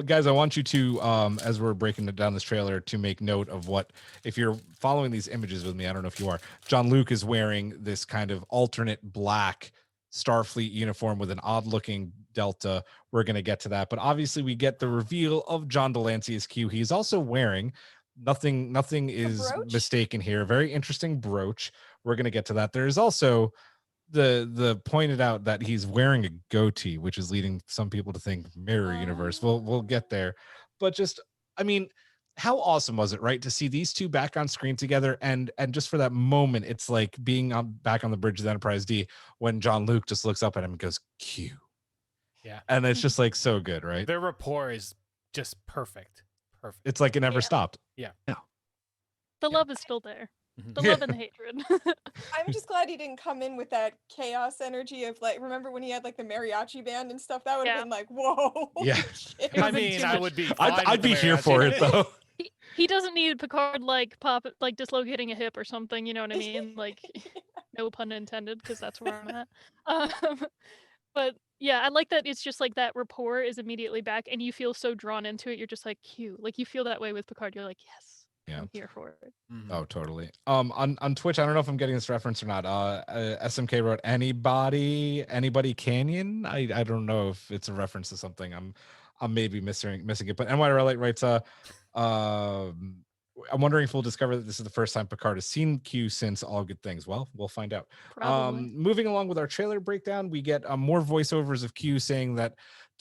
Guys, I want you to, as we're breaking down this trailer, to make note of what, if you're following these images with me, I don't know if you are, Jean-Luc is wearing this kind of alternate black Starfleet uniform with an odd looking delta. We're going to get to that, but obviously we get the reveal of John Delancey as Q. He's also wearing nothing is mistaken here. A very interesting brooch. We're going to get to that. There's also the pointed out that he's wearing a goatee, which is leading some people to think mirror universe. We'll get there, but just, I mean, how awesome was it, right, to see these two back on screen together, and just for that moment, it's like being back on the bridge of the Enterprise D when Jean-Luc just looks up at him and goes, Q. Yeah. And it's just like so good, right? Their rapport is just perfect. It's like it never stopped. Yeah. The love is still there. The love and the hatred. I'm just glad he didn't come in with that chaos energy of like, remember when he had like the mariachi band and stuff? That would have been like, whoa. Yeah. I mean, I would be. I'd be here for it though. He doesn't need Picard like dislocating a hip or something. You know what I mean? Like, no pun intended, because that's where I'm at. But yeah, I like that. It's just like that rapport is immediately back, and you feel so drawn into it. You're just like, Q. Like you feel that way with Picard. You're like, yes. Yeah. I'm here for it. Oh, totally. On Twitch, I don't know if I'm getting this reference or not. SMK wrote anybody Canyon. I don't know if it's a reference to something. I'm maybe missing it. But NYRL writes I'm wondering if we'll discover that this is the first time Picard has seen Q since All Good Things. Well, we'll find out. Probably. Moving along with our trailer breakdown, we get more voiceovers of Q saying that,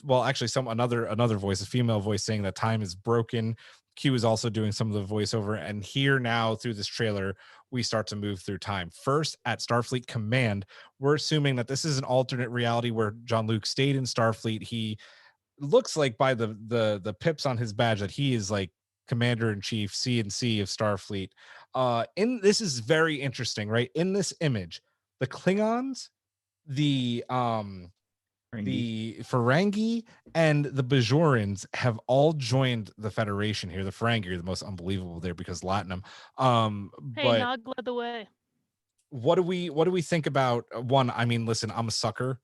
well, actually another voice, a female voice, saying that time is broken. Q is also doing some of the voiceover, and here now through this trailer, we start to move through time. First, at Starfleet Command, we're assuming that this is an alternate reality where Jean-Luc stayed in Starfleet. He looks like by the pips on his badge that he is like Commander-in-Chief, CNC of Starfleet. This is very interesting, right? In this image, the Klingons, the Ferengi, and the Bajorans have all joined the Federation here. The Ferengi are the most unbelievable there because Latinum. Hey, Nog led the way. What do we think about one? I mean, listen, I'm a sucker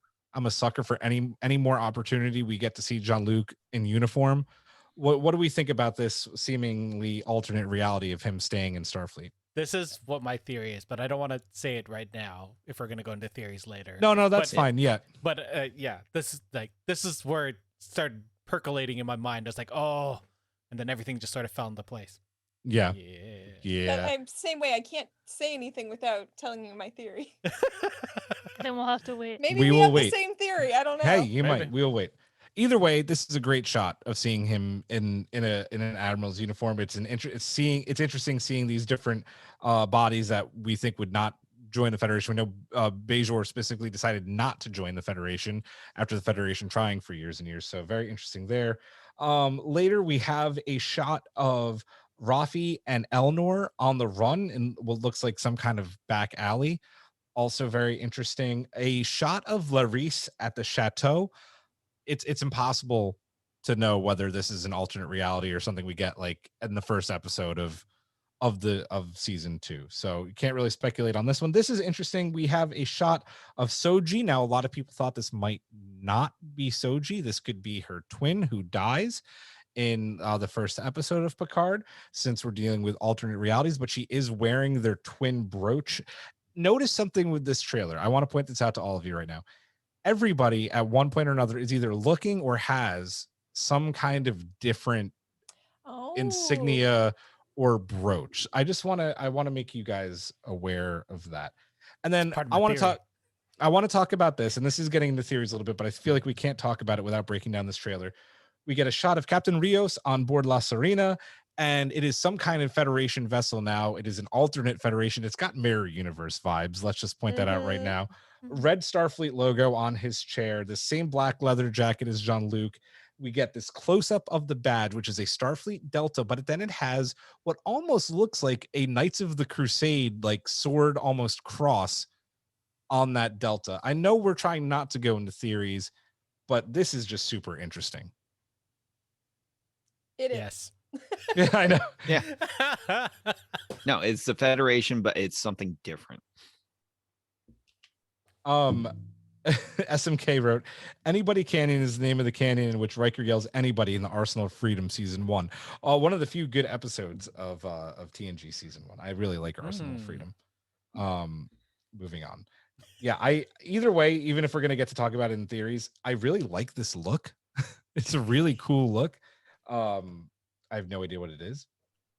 for any more opportunity we get to see Jean-Luc in uniform. What do we think about this seemingly alternate reality of him staying in Starfleet? This is what my theory is, but I don't want to say it right now if we're going to go into theories later. No, that's fine. But yeah, this is where it started percolating in my mind. I was like, oh, and then everything just sort of fell into place. Yeah. I'm same way. I can't say anything without telling you my theory. Then we'll have to wait. Maybe we have the same theory. I don't know. Hey, you might. We'll wait. Either way, this is a great shot of seeing him in an admiral's uniform. It's interesting seeing these different bodies that we think would not join the Federation. We know Bajor specifically decided not to join the Federation after the Federation trying for years and years. So very interesting there. Later, we have a shot of Rafi and Elnor on the run in what looks like some kind of back alley. Also very interesting. A shot of Laris at the chateau. It's impossible to know whether this is an alternate reality or something we get like in the first episode of season 2. So you can't really speculate on this one. This is interesting. We have a shot of Soji. Now, a lot of people thought this might not be Soji. This could be her twin who dies in the first episode of Picard, since we're dealing with alternate realities, but she is wearing their twin brooch. Notice something with this trailer. I want to point this out to all of you right now. Everybody at one point or another is either looking or has some kind of different insignia or brooch. I want to make you guys aware of that. And then I want to talk about this, and this is getting into theories a little bit, but I feel like we can't talk about it without breaking down this trailer. We get a shot of Captain Rios on board La Serena, and it is some kind of Federation vessel now. It is an alternate Federation. It's got Mirror Universe vibes. Let's just point that out right now. Red Starfleet logo on his chair, the same black leather jacket as Jean-Luc. We get this close-up of the badge, which is a Starfleet Delta, but then it has what almost looks like a Knights of the Crusade, like sword almost cross on that Delta. I know we're trying not to go into theories, but this is just super interesting. It is. Yes. Yeah, I know. Yeah. No, it's the Federation, but it's something different. SMK wrote, Anybody Canyon is the name of the canyon in which Riker yells anybody in the Arsenal of Freedom season 1. One of the few good episodes of TNG season 1. I really like Arsenal of Freedom. Moving on. Yeah, either way, even if we're going to get to talk about it in theories, I really like this look. It's a really cool look. I have no idea what it is,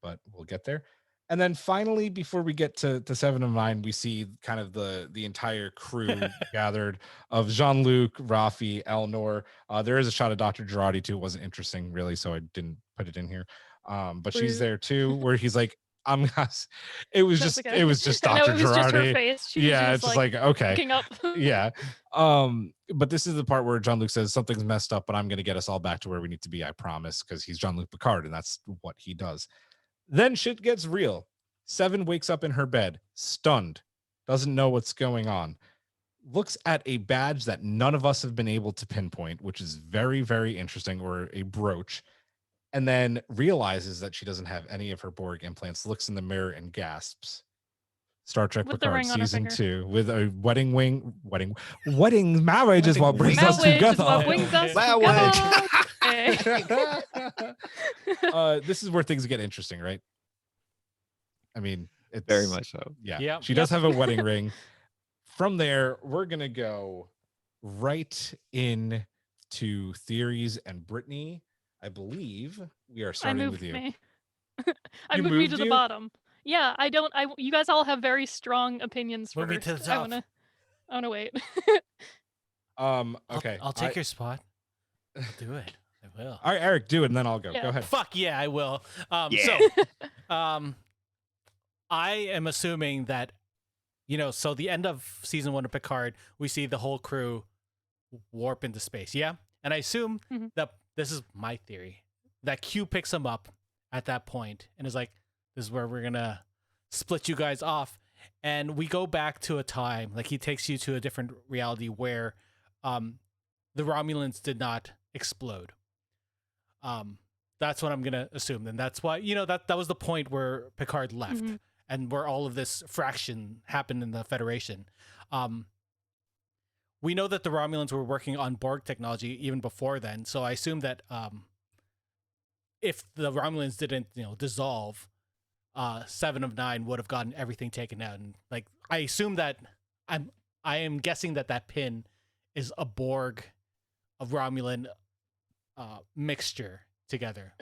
but we'll get there. And then finally, before we get to 7 of 9, we see kind of the entire crew gathered of Jean-Luc, Rafi, Elnor. There is a shot of Dr. Girardi too. It wasn't interesting really, so I didn't put it in here. But she's there too, where he's like, it was just Dr. Girardi. Just her face. Yeah, it's just like okay. Up. Yeah. But this is the part where Jean-Luc says something's messed up, but I'm gonna get us all back to where we need to be, I promise, because he's Jean-Luc Picard, and that's what he does. Then shit gets real. 7 wakes up in her bed, stunned, doesn't know what's going on, looks at a badge that none of us have been able to pinpoint, which is very, very interesting, or a brooch, and then realizes that she doesn't have any of her Borg implants, looks in the mirror and gasps. Star Trek Picard season 2 with a wedding marriage is what brings us together. This is where things get interesting, right? I mean, it's very much so. Yeah. She does have a wedding ring. From there, we're going to go right in to theories, and Brittany, I believe we are starting with you. I moved me to the bottom. Yeah, you guys all have very strong opinions Move me first. to the top. I wanna wait. Okay. I'll take your spot. I'll do it. I will. All right, Eric, do it, and then I'll go. Yeah. Go ahead. Fuck yeah, I will. I am assuming that, so the end of season 1 of Picard, we see the whole crew warp into space. Yeah. And I assume that this is my theory, that Q picks them up at that point and is like, this is where we're going to split you guys off. And we go back to a time, like he takes you to a different reality where the Romulans did not explode. That's what I'm going to assume. And that's why, that was the point where Picard left and where all of this fraction happened in the Federation. We know that the Romulans were working on Borg technology even before then. So I assume that if the Romulans didn't, dissolve, 7 of 9 would have gotten everything taken out. And like, I assume that I am guessing that pin is a Borg, a Romulan mixture together.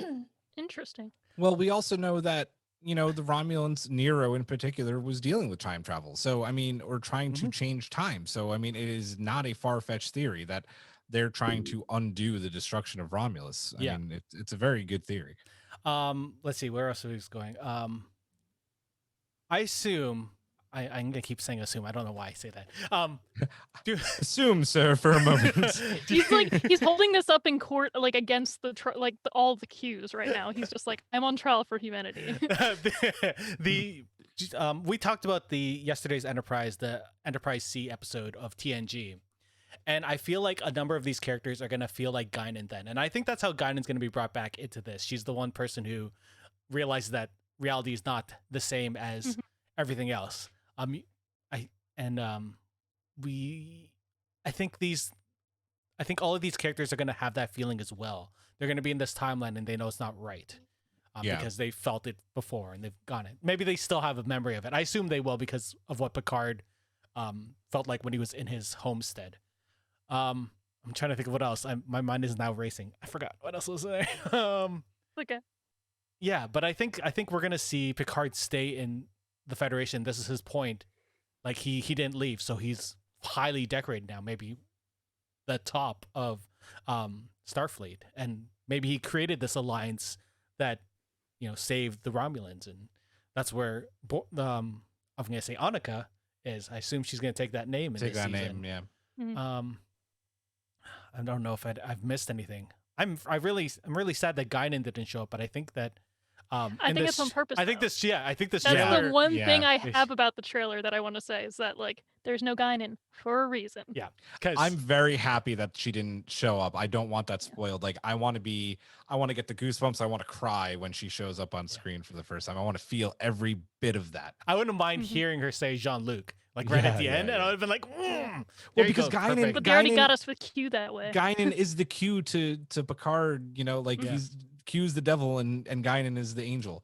Interesting. Well, we also know that, the Romulans, Nero in particular, was dealing with time travel. So, or trying to change time. So, it is not a far-fetched theory that they're trying to undo the destruction of Romulus. I mean, it's a very good theory. Let's see, where else are we going? I assume I'm gonna keep saying assume. I don't know why I say that. Assume, sir, for a moment. He's holding this up in court, like against all the cues right now. He's just like, I'm on trial for humanity. We talked about yesterday's the Enterprise C episode of TNG, and I feel like a number of these characters are gonna feel like Guinan then, and I think that's how Guinan's gonna be brought back into this. She's the one person who realizes that reality is not the same as everything else. I think all of these characters are going to have that feeling as well. They're going to be in this timeline and they know it's not right because they felt it before and they've gone it. Maybe they still have a memory of it. I assume they will because of what Picard felt like when he was in his homestead. I'm trying to think of what else. My mind is now racing. I forgot what else was there. Okay. Yeah, but I think we're going to see Picard stay in the Federation. This is his point. Like he didn't leave, so he's highly decorated now. Maybe the top of Starfleet, and maybe he created this alliance that saved the Romulans, and that's where I'm gonna say Annika is. I assume she's gonna take that name. In this season. Yeah. Mm-hmm. I don't know if I've missed anything. I'm really sad that Guinan didn't show up, but I think that. I think it's on purpose. I think this. That's the one thing I have about the trailer that I want to say is that there's no Guinan for a reason. Yeah, I'm very happy that she didn't show up. I don't want that spoiled. Like I want to get the goosebumps. I want to cry when she shows up on screen for the first time. I want to feel every bit of that. I wouldn't mind hearing her say Jean-Luc right at the end, and I would have been like, well, because Guinan, but they already got us with Q that way. Guinan is the Q to Picard. He's Q's the devil and Guinan is the angel.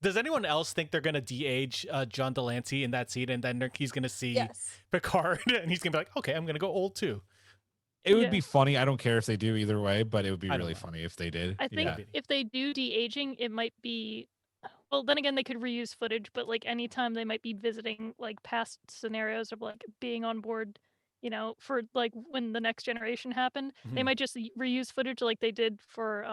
Does anyone else think they're gonna de-age John Delancey in that scene, and then he's gonna see Picard, and he's gonna be like, okay, I'm gonna go old too? It would be funny. I don't care if they do either way, but it would be really funny if they did. I think if they do de-aging, it might be. Well, then again, they could reuse footage, but anytime they might be visiting past scenarios of being on board, for when the Next Generation happened, they might just reuse footage like they did for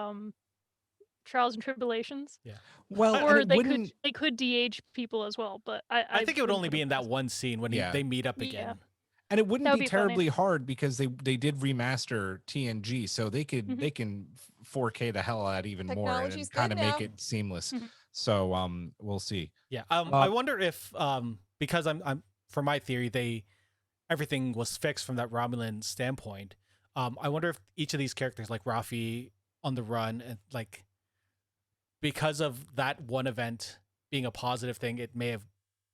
Trials and Tribulations. Yeah. Well, or they could de-age people as well, but I think it would only be in that one scene when they meet up again. Yeah. And it wouldn't be terribly hard because they did remaster TNG, so they can 4K the hell out even more and kind of make it seamless. So we'll see. Yeah. I wonder if because I'm for my theory everything was fixed from that Romulan standpoint. I wonder if each of these characters like Raffi on the run and because of that one event being a positive thing, it may have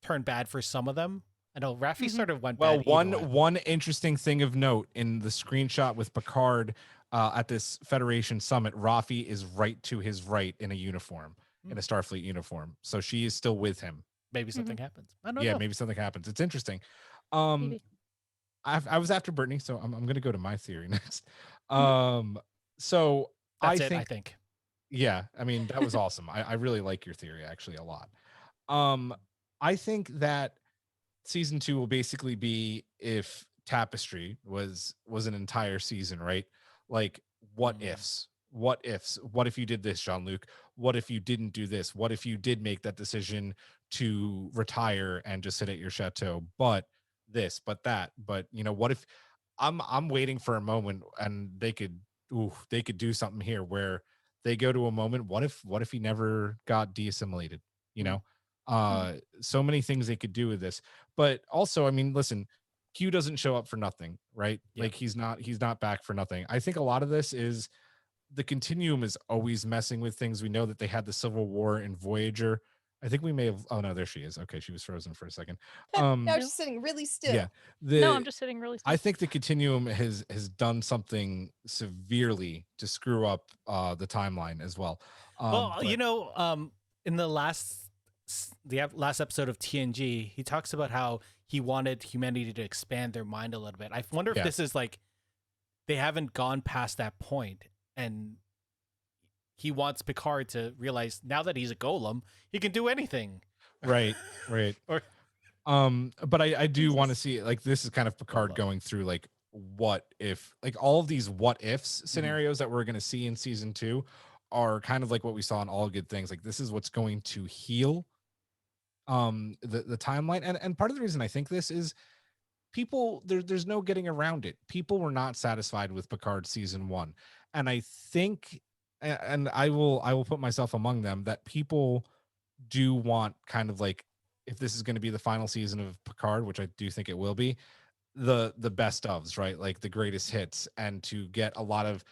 turned bad for some of them. I know Raffi sort of went bad. Well, one interesting thing of note in the screenshot with Picard at this Federation summit, Raffi is right to his right in a uniform, in a Starfleet uniform. So she is still with him. Maybe something happens. I don't know. Yeah, maybe something happens. It's interesting. I was after Brittany, so I'm going to go to my theory next. So I think. Yeah, I mean, that was awesome. I really like your theory actually a lot. I think that season 2 will basically be if Tapestry was an entire season, right? Like what ifs? What if you did this, Jean-Luc? What if you didn't do this? What if you did make that decision to retire and just sit at your chateau? But this, but that, but what if I'm waiting for a moment and they could do something here where they go to a moment. What if he never got de-assimilated? So many things they could do with this. But also, I mean, listen, Q doesn't show up for nothing, right? Yeah. Like he's not back for nothing. I think a lot of this is the Continuum is always messing with things. We know that they had the Civil War in Voyager. I think we may have. Oh no, there she is. Okay, she was frozen for a second. Now she's sitting really still. Yeah, no, I'm just sitting really still. I think the Continuum has done something severely to screw up the timeline as well. In the last episode of TNG, he talks about how he wanted humanity to expand their mind a little bit. I wonder if this is they haven't gone past that point, and he wants Picard to realize now that he's a golem, he can do anything. Right. But I do want to see this is kind of Picard going through what if, all of these what ifs scenarios that we're going to see in season 2 are kind of like what we saw in All Good Things. This is what's going to heal the timeline. And part of the reason I think this is people there's no getting around it. People were not satisfied with Picard season 1. And I think and I will put myself among them, that people do want kind of like, if this is going to be the final season of Picard, which I do think it will be, the best ofs, right? Like the greatest hits, and to get a lot of,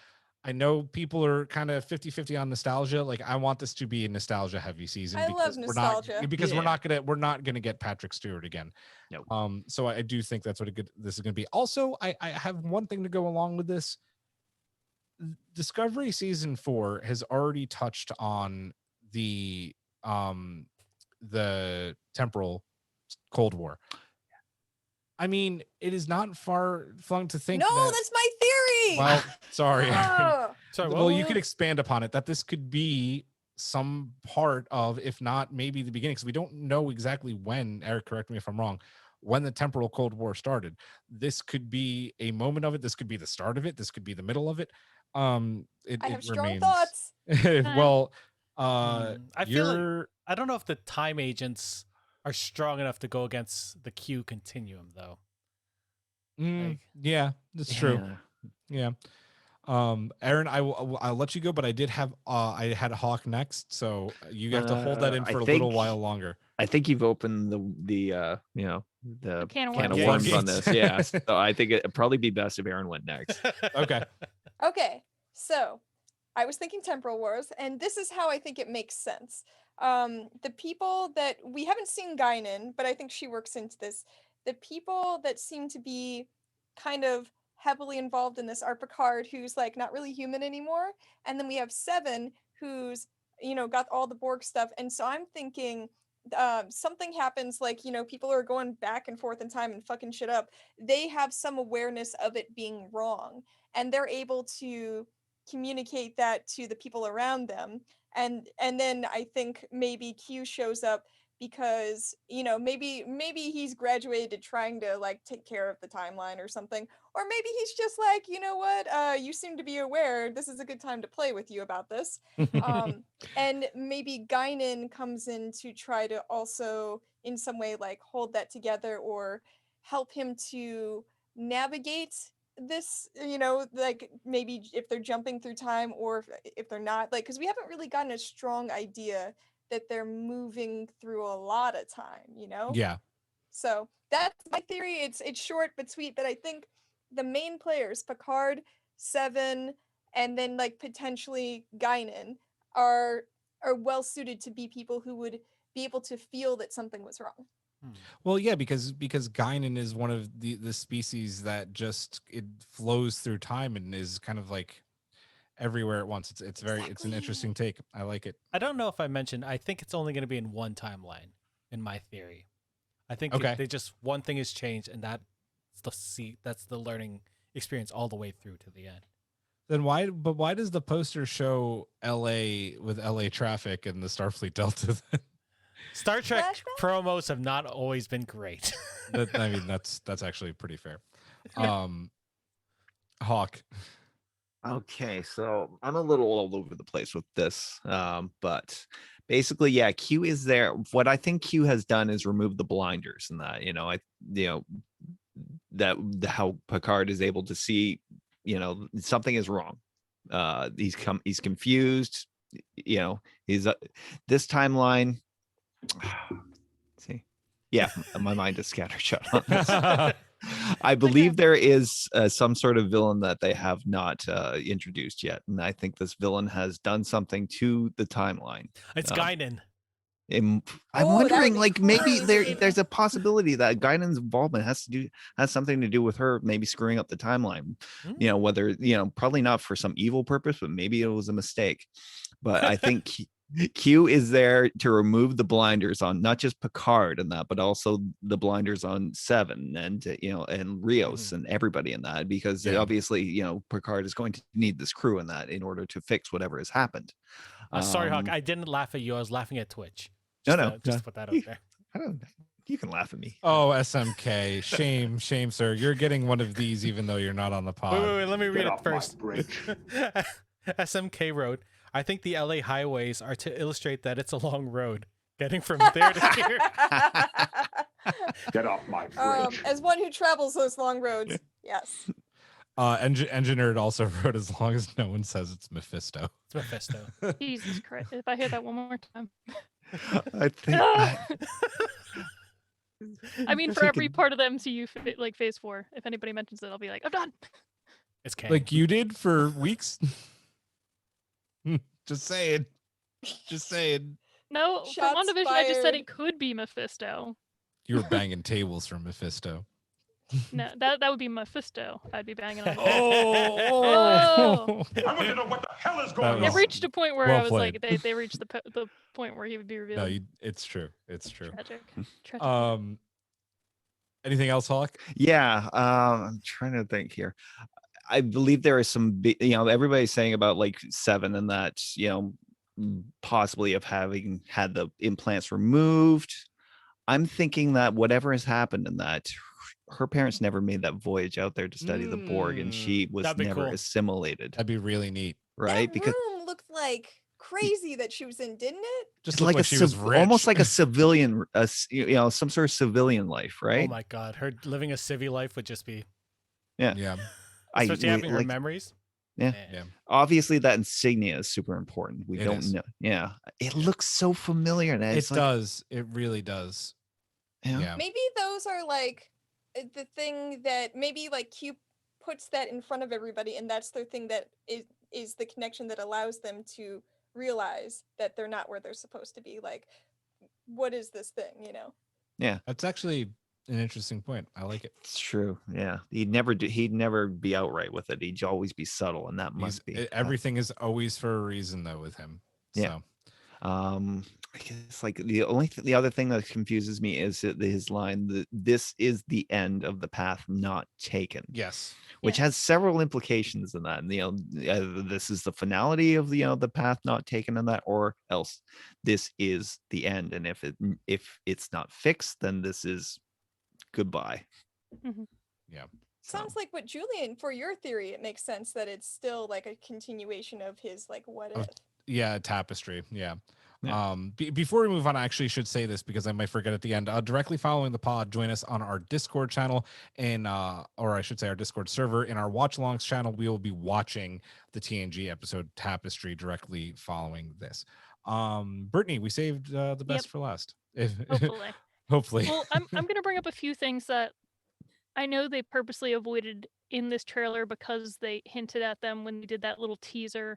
I know people are kind of 50-50 on nostalgia. Like, I want this to be a nostalgia heavy season, I love because nostalgia. we're not gonna get Patrick Stewart again. Nope. So I do think that's what this is gonna be. Also, I have one thing to go along with this. Discovery season 4 has already touched on the temporal Cold War. I mean, it is not far flung to think. No, that's my theory. Well, sorry. Oh. Sorry, Well, you could expand upon it, that this could be some part of, if not maybe the beginning, because we don't know exactly when, Eric, correct me if I'm wrong, when the temporal Cold War started. This could be a moment of it. This could be the start of it. This could be the middle of it. I have strong remains. thoughts. Well, I feel I don't know if the time agents are strong enough to go against the Q continuum, though. Yeah, that's true. Yeah. Aaron, I'll let you go, but I had Hawk next, so you have to hold that in for a little while longer. I think you've opened the can of worms on this. Yeah. So I think it'd probably be best if Aaron went next. Okay. So I was thinking temporal wars, and this is how I think it makes sense. The people that we haven't seen Guinan, but I think she works into this. The people that seem to be kind of heavily involved in this are Picard, who's like not really human anymore, and then we have Seven, who's got all the Borg stuff. And so I'm thinking something happens, like people are going back and forth in time and fucking shit up. They have some awareness of it being wrong, and they're able to communicate that to the people around them. And then I think maybe Q shows up because maybe he's graduated to trying to like take care of the timeline or something, or maybe he's just like, you seem to be aware, this is a good time to play with you about this. And maybe Guinan comes in to try to also in some way like hold that together, or help him to navigate this, like maybe if they're jumping through time, or if they're not, like, because we haven't really gotten a strong idea that they're moving through a lot of time, Yeah. So that's my theory. It's short but sweet, but I think the main players, Picard, Seven, and then like potentially Guinan, are well suited to be people who would be able to feel that something was wrong. Well, yeah, because Guinan is one of the species that just, it flows through time and is kind of like everywhere at once. It's an interesting take. I like it. I don't know if I mentioned, I think it's only going to be in one timeline in my theory. I think they just, one thing has changed, and that's the learning experience all the way through to the end. Then why does the poster show LA with LA traffic and the Starfleet Delta then? Star Trek promos have not always been great. I mean, that's actually pretty fair. Hawk. Okay, so I'm a little all over the place with this, but basically, yeah, Q is there. What I think Q has done is remove the blinders, and that how Picard is able to see, something is wrong. He's confused. He's this timeline. See, yeah, my mind is scattershot on this. I believe there is some sort of villain that they have not introduced yet, and I think this villain has done something to the timeline. It's Guinan. I'm wondering, like, maybe there's a possibility that Guinan's involvement has something to do with her maybe screwing up the timeline. Whether probably not for some evil purpose, but maybe it was a mistake. But I think Q is there to remove the blinders on not just Picard and that, but also the blinders on Seven and and Rios and everybody in that, because obviously Picard is going to need this crew in that in order to fix whatever has happened. Sorry, Hawk, I didn't laugh at you. I was laughing at Twitch. Just to put that out there. You can laugh at me. Oh, SMK. Shame, sir. You're getting one of these even though you're not on the pod. Wait, let me read it first. SMK wrote, I think the LA highways are to illustrate that it's a long road. Getting from there to here. Get off my fridge. As one who travels those long roads, yes. Engineer also wrote, as long as no one says it's Mephisto. It's Mephisto. Jesus Christ! If I hear that one more time, I think. I mean, for every part of the MCU, like Phase 4, if anybody mentions it, I'll be like, I'm done. It's canon. Like you did for weeks. Just saying. Just saying. No, for Shots WandaVision, I just said fired. it could be Mephisto. You were banging tables for Mephisto. No, that would be Mephisto. I'd be banging on. Oh! I want to know what the hell is going That It was- on. reached a point where well I was played. like, they reached the point where he would be revealed. No, it's true. It's true. Tragic. Anything else, Hawk? Yeah, I'm trying to think here. I believe there is some, everybody's saying about like 7 and that, possibly of having had the implants removed. I'm thinking that whatever has happened in that, her parents never made that voyage out there to study the Borg, and she was That'd be never cool. assimilated, That'd be really neat. right? That Because room looked like crazy that she was in, didn't it? Just it's look like she was rich. almost like a civilian, some sort of civilian life, right? Oh my god, her living a civvy life would just be. Yeah. Especially having her like, memories. Yeah. Yeah. obviously that insignia is super important. We It don't is. know. Yeah, it looks so familiar. And It it's like, does. It really does. Yeah. Yeah. Maybe those are like the thing that maybe like Q puts that in front of everybody, and that's their thing that is the connection that allows them to realize that they're not where they're supposed to be. Like, what is this thing, That's actually an interesting point. I like it. It's true. Yeah, he'd never be outright with it. He'd always be subtle, and that must be Everything is always for a reason, though, with him. Yeah. So. I guess like the other thing that confuses me is his line that this is the end of the path not taken, Yes. which Yeah. has several implications in that. And, either this is the finality of the path not taken in that, or else this is the end. And if it's not fixed, then this is goodbye. Yeah. Sounds like what Julian, for your theory, it makes sense that it's still like a continuation of his like what if. Yeah, tapestry. Yeah. Yeah. Before we move on, I actually should say this because I might forget at the end. Directly following the pod, join us on our Discord channel or I should say our Discord server. In our watch alongs channel, we will be watching the TNG episode Tapestry directly following this. Brittany, we saved the best for last. Hopefully. Hopefully. Well, I'm going to bring up a few things that I know they purposely avoided in this trailer because they hinted at them when they did that little teaser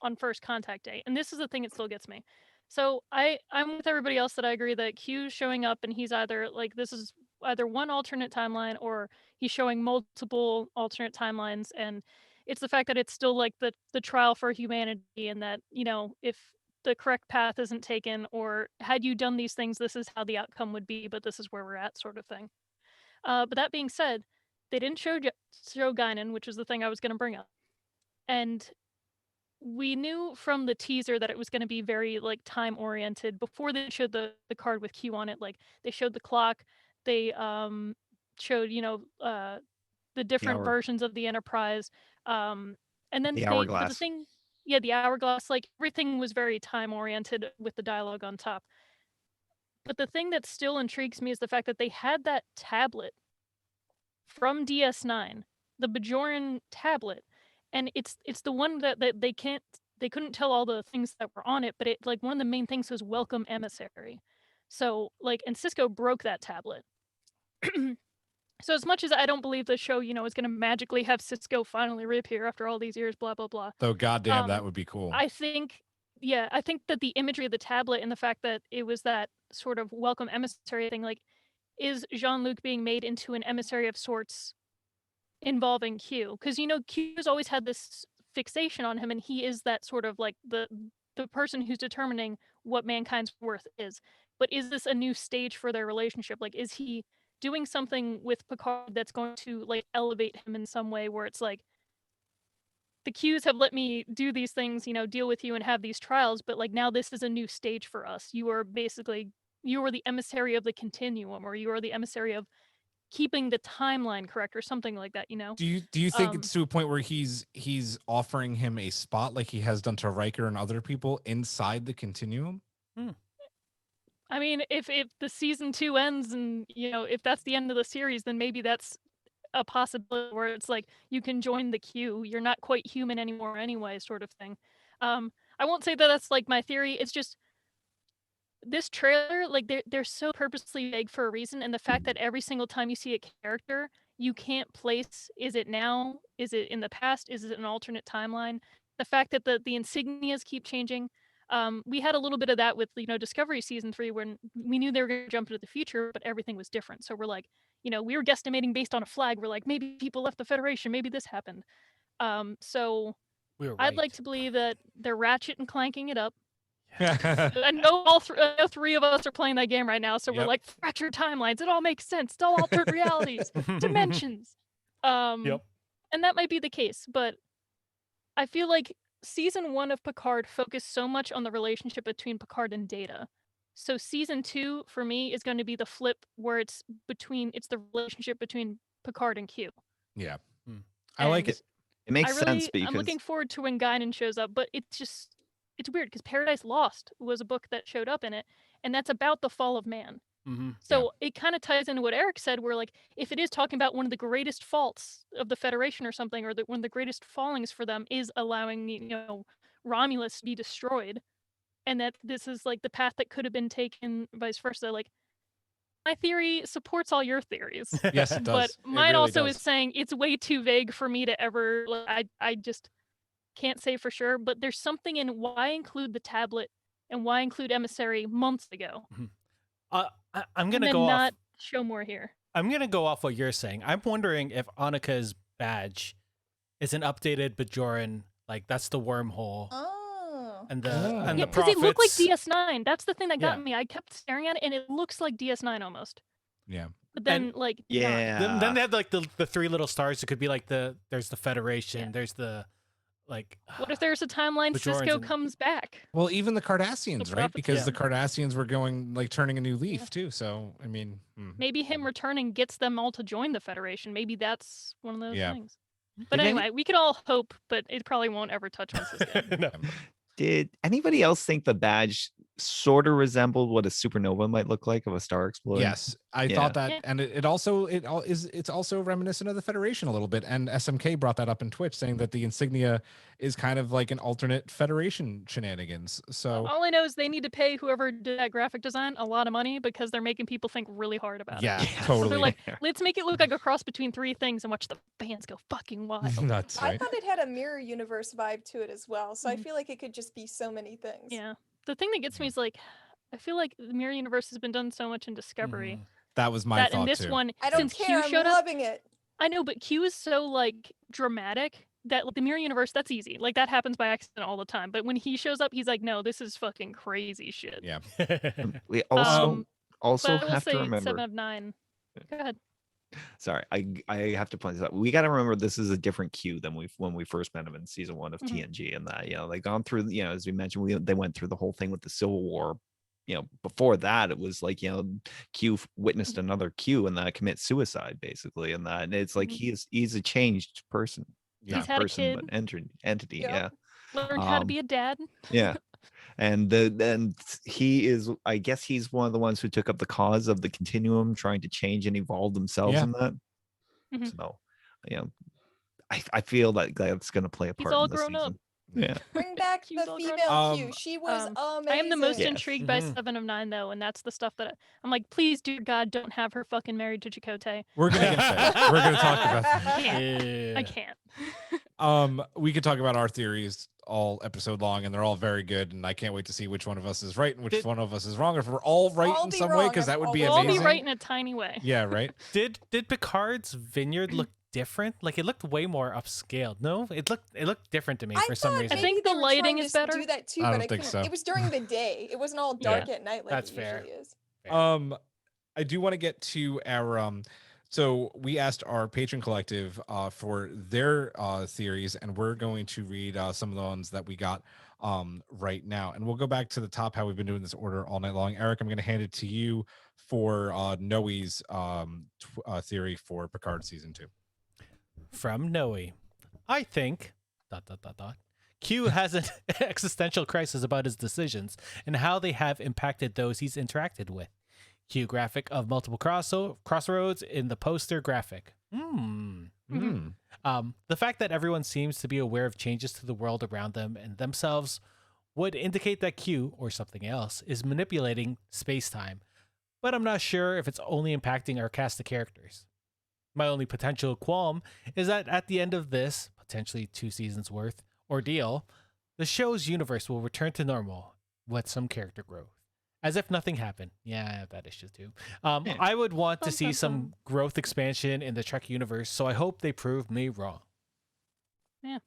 on First Contact Day. And this is the thing that still gets me. So I'm with everybody else that I agree that Q's showing up and he's either like, this is either one alternate timeline or he's showing multiple alternate timelines. And it's the fact that it's still like the trial for humanity, and that, if the correct path isn't taken, or had you done these things, this is how the outcome would be, but this is where we're at, sort of thing. But that being said, they didn't show Guinan, which is the thing I was going to bring up. And we knew from the teaser that it was going to be very like time oriented before they showed the card with Q on it. Like they showed the clock, they showed the different hour. versions of the Enterprise, and then The but the hourglass. thing, the hourglass, like everything was very time oriented with the dialogue on top. But the thing that still intrigues me is the fact that they had that tablet from DS9, the Bajoran tablet, and it's the one that they couldn't tell all the things that were on it, but it like one of the main things was welcome emissary. So like, and Cisco broke that tablet. So as much as I don't believe the show, is going to magically have Cisco finally reappear after all these years, blah blah blah. Though goddamn, that would be cool. I think that the imagery of the tablet and the fact that it was that sort of welcome emissary thing, like, is Jean-Luc being made into an emissary of sorts involving Q? Because Q has always had this fixation on him, and he is that sort of like the person who's determining what mankind's worth is. But is this a new stage for their relationship? Like, is he doing something with Picard that's going to like elevate him in some way, where it's like, the Qs have let me do these things, deal with you and have these trials, but like now this is a new stage for us. You are the emissary of the continuum, or you are the emissary of keeping the timeline correct or something like that, you know? Do you think it's to a point where he's offering him a spot like he has done to Riker and other people inside the continuum? I mean, if the season 2 ends and, you know, if that's the end of the series, then maybe that's a possibility where it's like you can join the queue. You're not quite human anymore anyway, sort of thing. I won't say that that's like my theory. It's just this trailer, like they're so purposely vague for a reason, and the fact that every single time you see a character, you can't place, is it now? Is it in the past? Is it an alternate timeline? The fact that the insignias keep changing. We had a little bit of that with, you know, Discovery season 3 when we knew they were going to jump into the future, but everything was different. So we're like, you know, we were guesstimating based on a flag. We're like, maybe people left the Federation, maybe this happened. So I'd like to believe that they're ratchet and clanking it up. I know three of us are playing that game right now, so we're like, fractured timelines. It all makes sense. It's all altered realities, dimensions. And that might be the case, but I feel like season 1 of Picard focused so much on the relationship between Picard and Data. So season 2 for me is going to be the flip where it's the relationship between Picard and Q. Yeah. I like it. It makes sense because I'm looking forward to when Guinan shows up, but it's weird because Paradise Lost was a book that showed up in it, and that's about the fall of man. So it kind of ties into what Eric said, where like if it is talking about one of the greatest faults of the Federation or something, or one of the greatest fallings for them is allowing, you know, Romulus to be destroyed, and that this is like the path that could have been taken, vice versa. Like my theory supports all your theories. Yes, it does. But mine also is saying it's way too vague for me to ever. Like, I just can't say for sure. But there's something in why include the tablet and why include Emissary months ago. I'm gonna go off. Not show more here. I'm gonna go off what you're saying. I'm wondering if Annika's badge is an updated Bajoran. Like that's the wormhole. And the because it looked like prophets. DS9. That's the thing that got me. I kept staring at it, and it looks like DS9 almost. Yeah. But then, like, not. Then they had like the 3 little stars. It could be like there's the Federation. There's the like. What if there's a timeline Bajorans Cisco comes back? Well, even the Cardassians, The right? prophets. Because the Cardassians were turning a new leaf too. So I mean, maybe him returning gets them all to join the Federation. Maybe that's one of those things. But Did anyway, we could all hope, but it probably won't ever touch on Cisco. No. Did anybody else think the badge sort of resembled what a supernova might look like of a star explosion? Yes, I thought that, and it's also reminiscent of the Federation a little bit. And SMK brought that up in Twitch, saying that the insignia is kind of like an alternate Federation shenanigans. So all I know is they need to pay whoever did that graphic design a lot of money because they're making people think really hard about it. Yeah, So totally. they're like, let's make it look like a cross between 3 things and watch the fans go fucking wild. That's right. I thought it had a mirror universe vibe to it as well, so I feel like it could just be so many things. Yeah. The thing that gets me is like, I feel like the mirror universe has been done so much in Discovery. That was my thought in this too. one, I don't since care. Q showed I'm up, loving it. I know, but Q is so like dramatic that like, the mirror universe, that's easy. Like that happens by accident all the time. But when he shows up, he's like, no, this is fucking crazy shit. Yeah. We also but I will have to say remember. 7 of 9. Go ahead. Sorry, I have to point this out. We got to remember this is a different Q than when we first met him in season 1 of TNG, and that they gone through. As we mentioned, they went through the whole thing with the Civil War. Before that, it was like Q witnessed another Q and that commit suicide basically, and it's like he's a changed person. He's had person, a kid. but entity. Yeah. Learned how to be a dad. Yeah. And then he is, I guess he's one of the ones who took up the cause of the continuum, trying to change and evolve themselves in that. So, I feel like that's going to play a part. He's all in this grown season. up. Yeah. Bring back Q's the all grown female Q. She was amazing. I am the most Yes. intrigued by 7 of 9 though, and that's the stuff that I'm like, please, dear God, don't have her fucking married to Chakotay. We're gonna get there. We're gonna talk about that. I can't. We could talk about our theories all episode long, and they're all very good, and I can't wait to see which one of us is right and which one of us is wrong. If we're all right in some way, because that would be We'll all amazing. be right in a tiny way. Yeah, right. Did Picard's vineyard look different? Like it looked way more upscaled. No, it looked different to me for some reason. I think the lighting is better. Do that too, I but don't think so. It was during the day. It wasn't all dark at night like That's it fair. usually is. I do want to get to our So we asked our patron collective for their theories, and we're going to read some of the ones that we got right now. And we'll go back to the top, how we've been doing this order all night long. Eric, I'm going to hand it to you for Noe's theory for Picard season 2. From Noe, I think ... Q has an existential crisis about his decisions and how they have impacted those he's interacted with. Q graphic of multiple crossroads in the poster graphic. The fact that everyone seems to be aware of changes to the world around them and themselves would indicate that Q, or something else, is manipulating space-time, but I'm not sure if it's only impacting our cast of characters. My only potential qualm is that at the end of this, potentially 2 seasons worth, ordeal, the show's universe will return to normal with some character growth. As if nothing happened. Yeah, I have that issue too. I would want to see some growth expansion in the Trek universe, so I hope they prove me wrong. Yeah.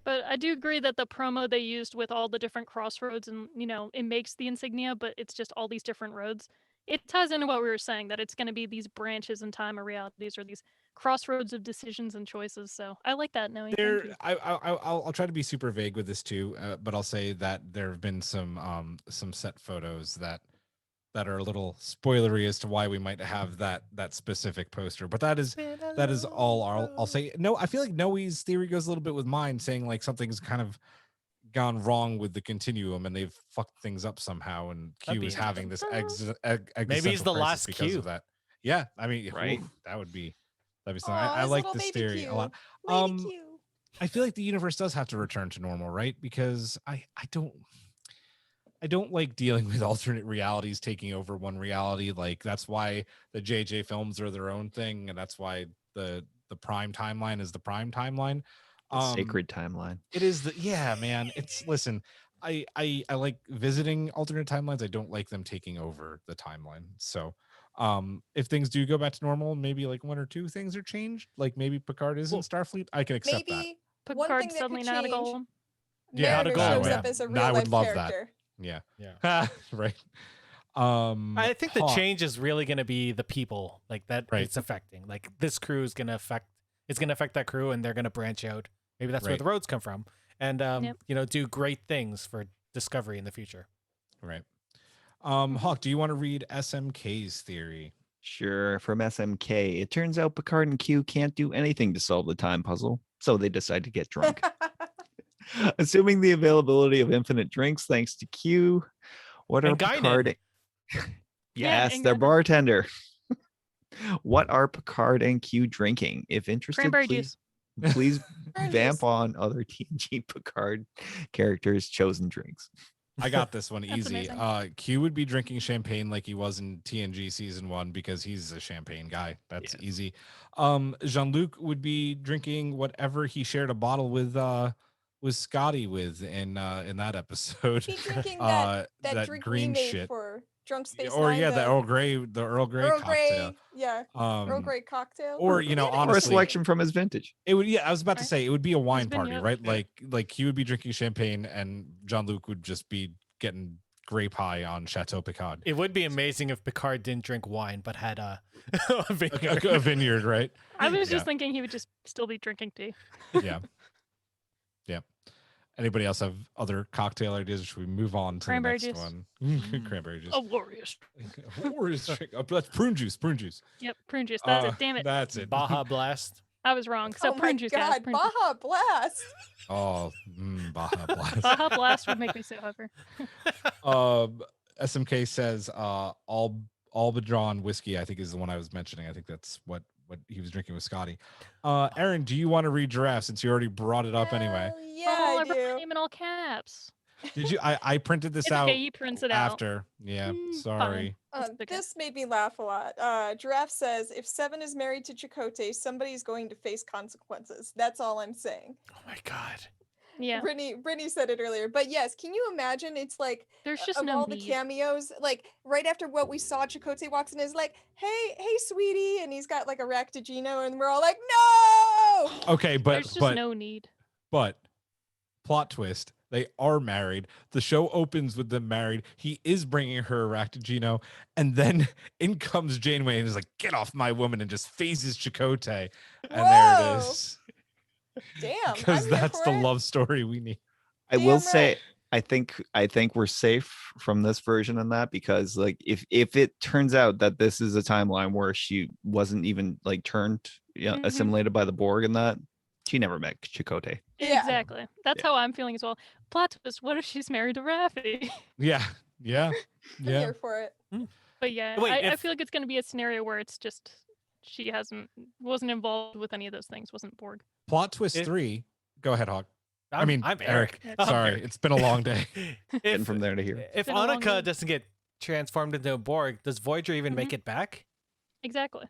But I do agree that the promo they used with all the different crossroads and, it makes the insignia, but it's just all these different roads. It ties into what we were saying, that it's going to be these branches in time or realities or these crossroads of decisions and choices. So I like that, Noe. Thank you. I'll try to be super vague with this too, but I'll say that there have been some set photos that are a little spoilery as to why we might have that specific poster. But that is all I'll say. No, I feel like Noe's theory goes a little bit with mine, saying like something's kind of gone wrong with the continuum and they've fucked things up somehow, and Q is having this maybe he's the last because Q of that. Yeah, I mean, right? That'd be something. I like this theory a lot. I feel like the universe does have to return to normal, right? Because I don't like dealing with alternate realities taking over one reality. Like that's why the JJ films are their own thing, and that's why the prime timeline is the prime timeline. Sacred timeline. It is man. Listen, I like visiting alternate timelines. I don't like them taking over the timeline. So if things do go back to normal, maybe like 1 or 2 things are changed. Like maybe Picard is in Starfleet. I can accept that. Picard suddenly not a golem. Mariner shows up as a real life character. Yeah. Right. I think the change is really going to be the people like that right. It's affecting. Like this crew is going to affect that crew, and they're going to branch out. Maybe that's where the roads come from, and do great things for Discovery in the future. Right. Hawk, do you want to read SMK's theory? Sure. From SMK, it turns out Picard and Q can't do anything to solve the time puzzle, so they decide to get drunk. Assuming the availability of infinite drinks thanks to Q, what are Picard? Yes, their bartender. What are Picard and Q drinking? If interested, please vamp on other TNG Picard characters' chosen drinks. I got this one easy. Q would be drinking champagne like he was in TNG season 1 because he's a champagne guy. That's easy. Jean-Luc would be drinking whatever he shared a bottle with Scotty with in that episode. He's drinking that drink green we made shit for Drunk Space or Nine, the Earl Grey cocktail. Earl Grey cocktail. Or honestly, or a selection from his vintage. It would I was about to say it would be a wine party, right? Like he would be drinking champagne and Jean-Luc would just be getting grape high on Chateau Picard. It would be amazing if Picard didn't drink wine but had a vineyard. a vineyard, right? I was just thinking he would just still be drinking tea. Yeah. Anybody else have other cocktail ideas? Or should we move on to Cranberry the next juice. one? Cranberry juice. A warrior's drink. That's prune juice. Yep, prune juice. That's it. Damn it. That's it. Baja Blast. I was wrong. So prune juice, guys. Prune juice. Baja Blast. Oh, Baja Blast. Baja Blast would make me so hyper. SMK says Albadron whiskey, I think, is the one I was mentioning. I think that's what he was drinking with Scotty. Aaron, do you want to read Giraffe since you already brought it up anyway? Yeah, I wrote do. my name in all caps. Did you? I printed this out. Okay, you printed it after. Yeah, sorry. This made me laugh a lot. Giraffe says, if Seven is married to Chakotay, somebody's going to face consequences. That's all I'm saying. Oh my God. Yeah. Brittany said it earlier, but yes, can you imagine? It's like there's just of no all need. the cameos, like right after what we saw, Chakotay walks in and is like, hey, sweetie, and he's got like a Ractigino, and we're all like, no. Okay, but there's just no need. But plot twist: They are married. The show opens with them married. He is bringing her back to Gino, and then in comes Janeway and is like, "Get off my woman!" and just phases Chakotay, and there it Whoa. is. Damn. Because I'm here that's for the it. love story we need. I will Damn say, right. I think we're safe from this version on that, because like if it turns out that this is a timeline where she wasn't even like turned, assimilated by the Borg, and that she never met Chakotay. Yeah. Exactly. That's how I'm feeling as well. Plot twist, what if she's married to Raffi? Yeah. I'm here for it. But yeah, Wait, I feel like it's going to be a scenario where it's just she wasn't involved with any of those things, wasn't Borg. Plot twist 3. Go ahead, Hawk. I'm Eric. Sorry, it's been a long day. And from there to here. If been a long Annika day. doesn't get transformed into a Borg, does Voyager even make it back? Exactly.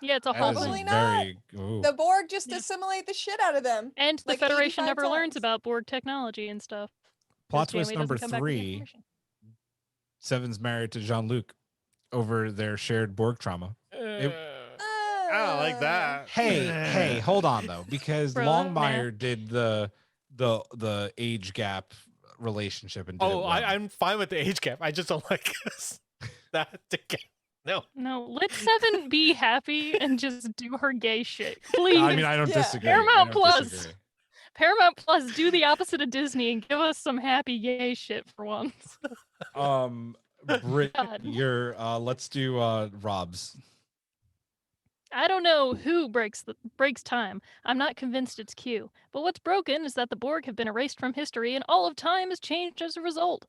Yeah, it's a That whole is Probably thing. not. very- ooh. The Borg just Yeah. assimilate the shit out of them. And the like Federation 85 never learns times. about Borg technology and stuff. 'cause Plot Janeway twist doesn't number come back with the 3. information. Seven's married to Jean-Luc over their shared Borg trauma. I don't like that. Hey, hold on though, because Bro, Longmire did the age gap relationship and did it Oh, well. I'm fine with the age gap. I just don't like that together. No. No, let Seven be happy and just do her gay shit. Please. I mean, I don't Yeah. disagree. Paramount I don't Plus. disagree. Paramount Plus, do the opposite of Disney and give us some happy gay shit for once. Brit, God. you're let's do Rob's. I don't know who breaks time. I'm not convinced it's Q. But what's broken is that the Borg have been erased from history and all of time has changed as a result.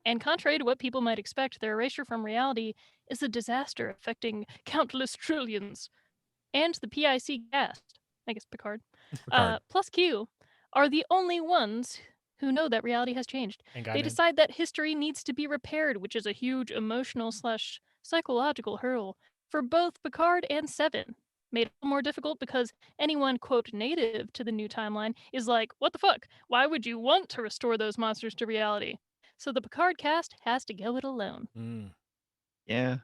And contrary to what people might expect, their erasure from reality is a disaster affecting countless trillions. And the PIC cast, I guess Picard, Picard. plus Q, are the only ones who know that reality has changed. And They decide that history needs to be repaired, which is a huge emotional / psychological hurdle for both Picard and Seven. Made it more difficult because anyone, quote, native to the new timeline is like, what the fuck? Why would you want to restore those monsters to reality? So the Picard cast has to go it alone. Yeah.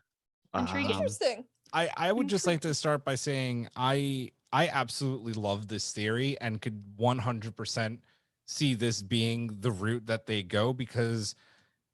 Intriguing. Interesting. I would just like to start by saying I absolutely love this theory and could 100% see this being the route that they go, because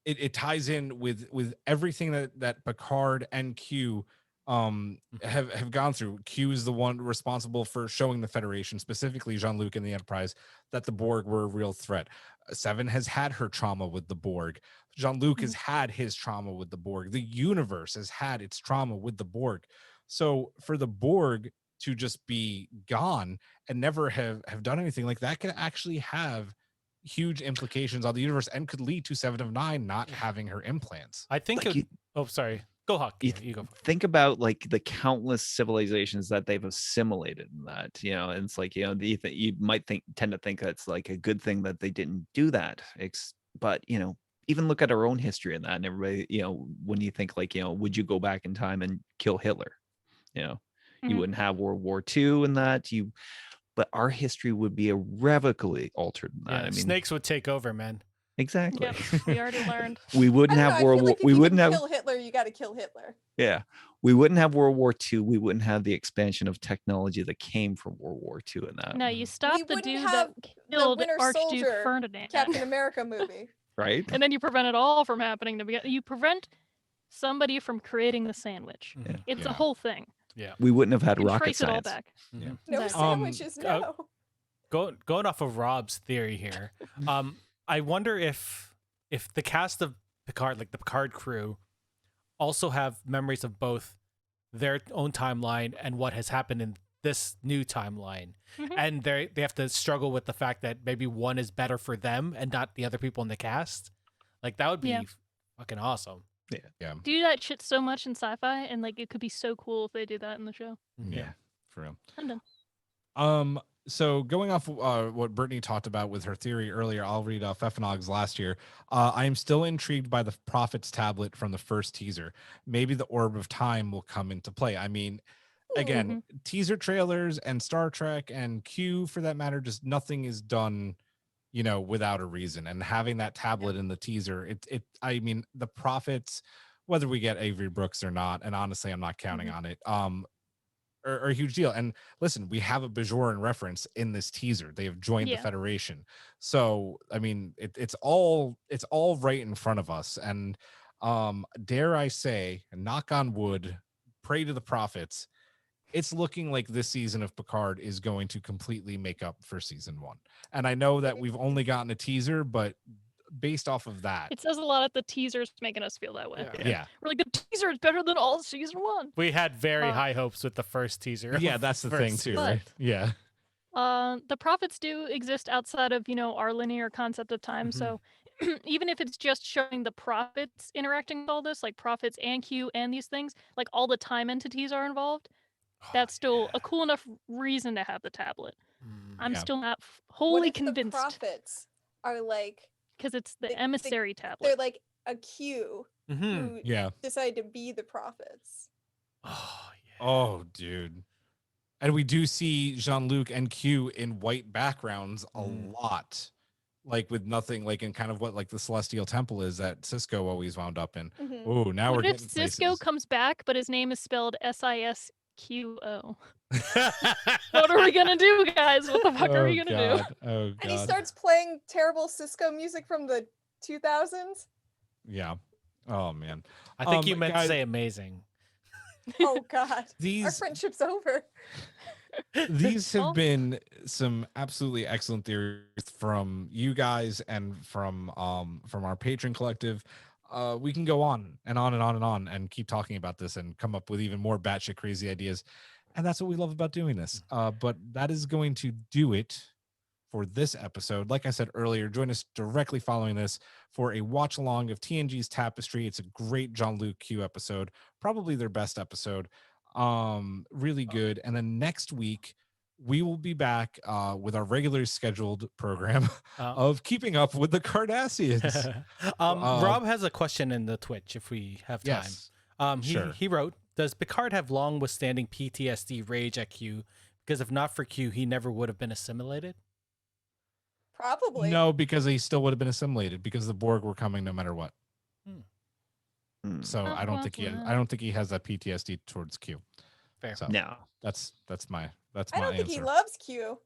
it ties in with everything that Picard and Q have gone through. Q is the one responsible for showing the Federation, specifically Jean-Luc and the Enterprise, that the Borg were a real threat. Seven has had her trauma with the Borg. Jean-Luc has had his trauma with the Borg. The universe has had its trauma with the Borg. So for the Borg to just be gone and never have done anything like that could actually have huge implications on the universe and could lead to 7 of 9 not having her implants. I think. Like Oh, sorry. Go Hawk. You go. Think about like the countless civilizations that they've assimilated in that, and it's like, you might tend to think that's like a good thing that they didn't do that. But even look at our own history in that, and everybody, when you think like, would you go back in time and kill Hitler? You wouldn't have World War II in that. But our history would be irrevocably altered in that. Yeah, I mean, snakes would take over, man. exactly. Yep, we already learned. We wouldn't I don't have know, I World feel War. like if We you wouldn't can have. kill Hitler. You got to kill Hitler. Yeah, we wouldn't have World War II. We wouldn't have the expansion of technology that came from World War II in that. No, you stop the wouldn't dude have that the killed Winter Archduke Soldier Ferdinand. Captain America movie. Right? And then you prevent it all from happening to begin. You prevent somebody from creating the sandwich. Yeah. It's Yeah. a whole thing. Yeah. We wouldn't have had You can rocket trace it all science. back. Yeah. No Exactly. sandwiches, no. Going off of Rob's theory here, I wonder if the cast of Picard, like the Picard crew, also have memories of both their own timeline and what has happened in this new timeline, and they have to struggle with the fact that maybe one is better for them and not the other people in the cast. Like that would be Yeah. fucking awesome. Yeah. Do that shit so much in sci-fi, and like it could be so cool if they do that in the show. Yeah, for real. I'm done. So going off what Brittany talked about with her theory earlier, I'll read Feffenog's last year. I am still intrigued by the Prophet's tablet from the first teaser. Maybe the Orb of Time will come into play. I mean, again, teaser trailers and Star Trek and Q, for that matter, just nothing is done, without a reason. And having that tablet in the teaser, I mean, the Prophets, whether we get Avery Brooks or not, and honestly, I'm not counting on it. are a huge deal. And listen, we have a Bajoran reference in this teaser. They have joined the Yeah. Federation. So I mean, it's all right in front of us. And dare I say, knock on wood, pray to the prophets, it's looking like this season of Picard is going to completely make up for season 1. And I know that we've only gotten a teaser, but based off of that, It says a lot at the teasers making us feel that way. yeah. Really good teaser is better than all season 1. We had very high hopes with the first teaser. Yeah, that's the thing too, But- right? Yeah. The prophets do exist outside of, our linear concept of time. So even if it's just showing the prophets interacting with all this, like prophets and Q and these things, like all the time entities are involved, that's still a cool enough reason to have the tablet. I'm Yeah. still not What wholly if the convinced prophets are like, because it's the they- emissary they're tablet. like a Q Mm-hmm. who Yeah. decide to be the prophets? Oh, yeah. Oh, dude. And we do see Jean-Luc and Q in white backgrounds a lot. Like with nothing, like in kind of what like the Celestial Temple is that Cisco always wound up in. Mhm. Oh, now What we're if getting Cisco places. comes back, but his name is spelled Sisqo? What are we gonna do, guys? What the fuck are we gonna do? Oh And he god. starts playing terrible Cisco music from the 2000s. Yeah. Oh man. I think you meant guys, to say amazing. Oh God, our these friendship's over. these have Well- been some absolutely excellent theories from you guys and from our patron collective. We can go on and on and on and on and keep talking about this and come up with even more batshit crazy ideas. And that's what we love about doing this. But that is going to do it for this episode. Like I said earlier, join us directly following this for a watch along of TNG's Tapestry. It's a great Jean-Luc Q episode, probably their best episode. Really good. And then next week we will be back with our regular scheduled program of Keeping Up with the Cardassians. Rob has a question in the Twitch if we have time. Yes. Sure. He wrote, does Picard have long withstanding PTSD rage at Q? Because if not for Q, he never would have been assimilated. Probably. No, because he still would have been assimilated because the Borg were coming no matter what. So I don't think he has that PTSD towards Q. Fair. So No. that's my I don't think he loves Q.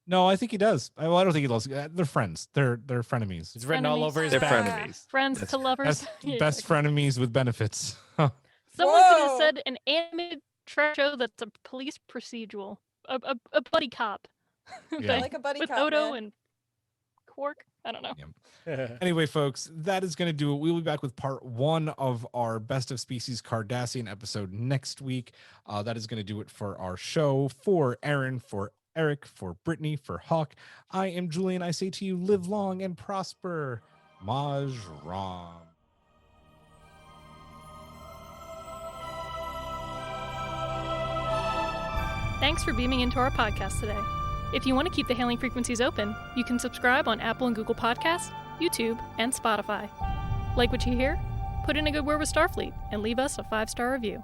No, I think he does. I don't think he loves. They're friends. They're frenemies. It's written all over his They're back. frenemies. Friends to lovers. Best, Yeah, best exactly. frenemies with benefits. Someone could have Whoa. said an animated Trek show that's a police procedural, a buddy cop. Yeah. Like a buddy with cop, Odo man. and Quark. I don't know. Anyway, folks, that is going to do it. We'll be back with part 1 of our Best of Species Cardassian episode next week. That is going to do it for our show. For Aaron, for Eric, for Brittany, for Hawk, I am Julian. I say to you, live long and prosper. Maj Ram. Thanks for beaming into our podcast today. If you want to keep the hailing frequencies open, you can subscribe on Apple and Google Podcasts, YouTube, and Spotify. Like what you hear? Put in a good word with Starfleet and leave us a 5-star review.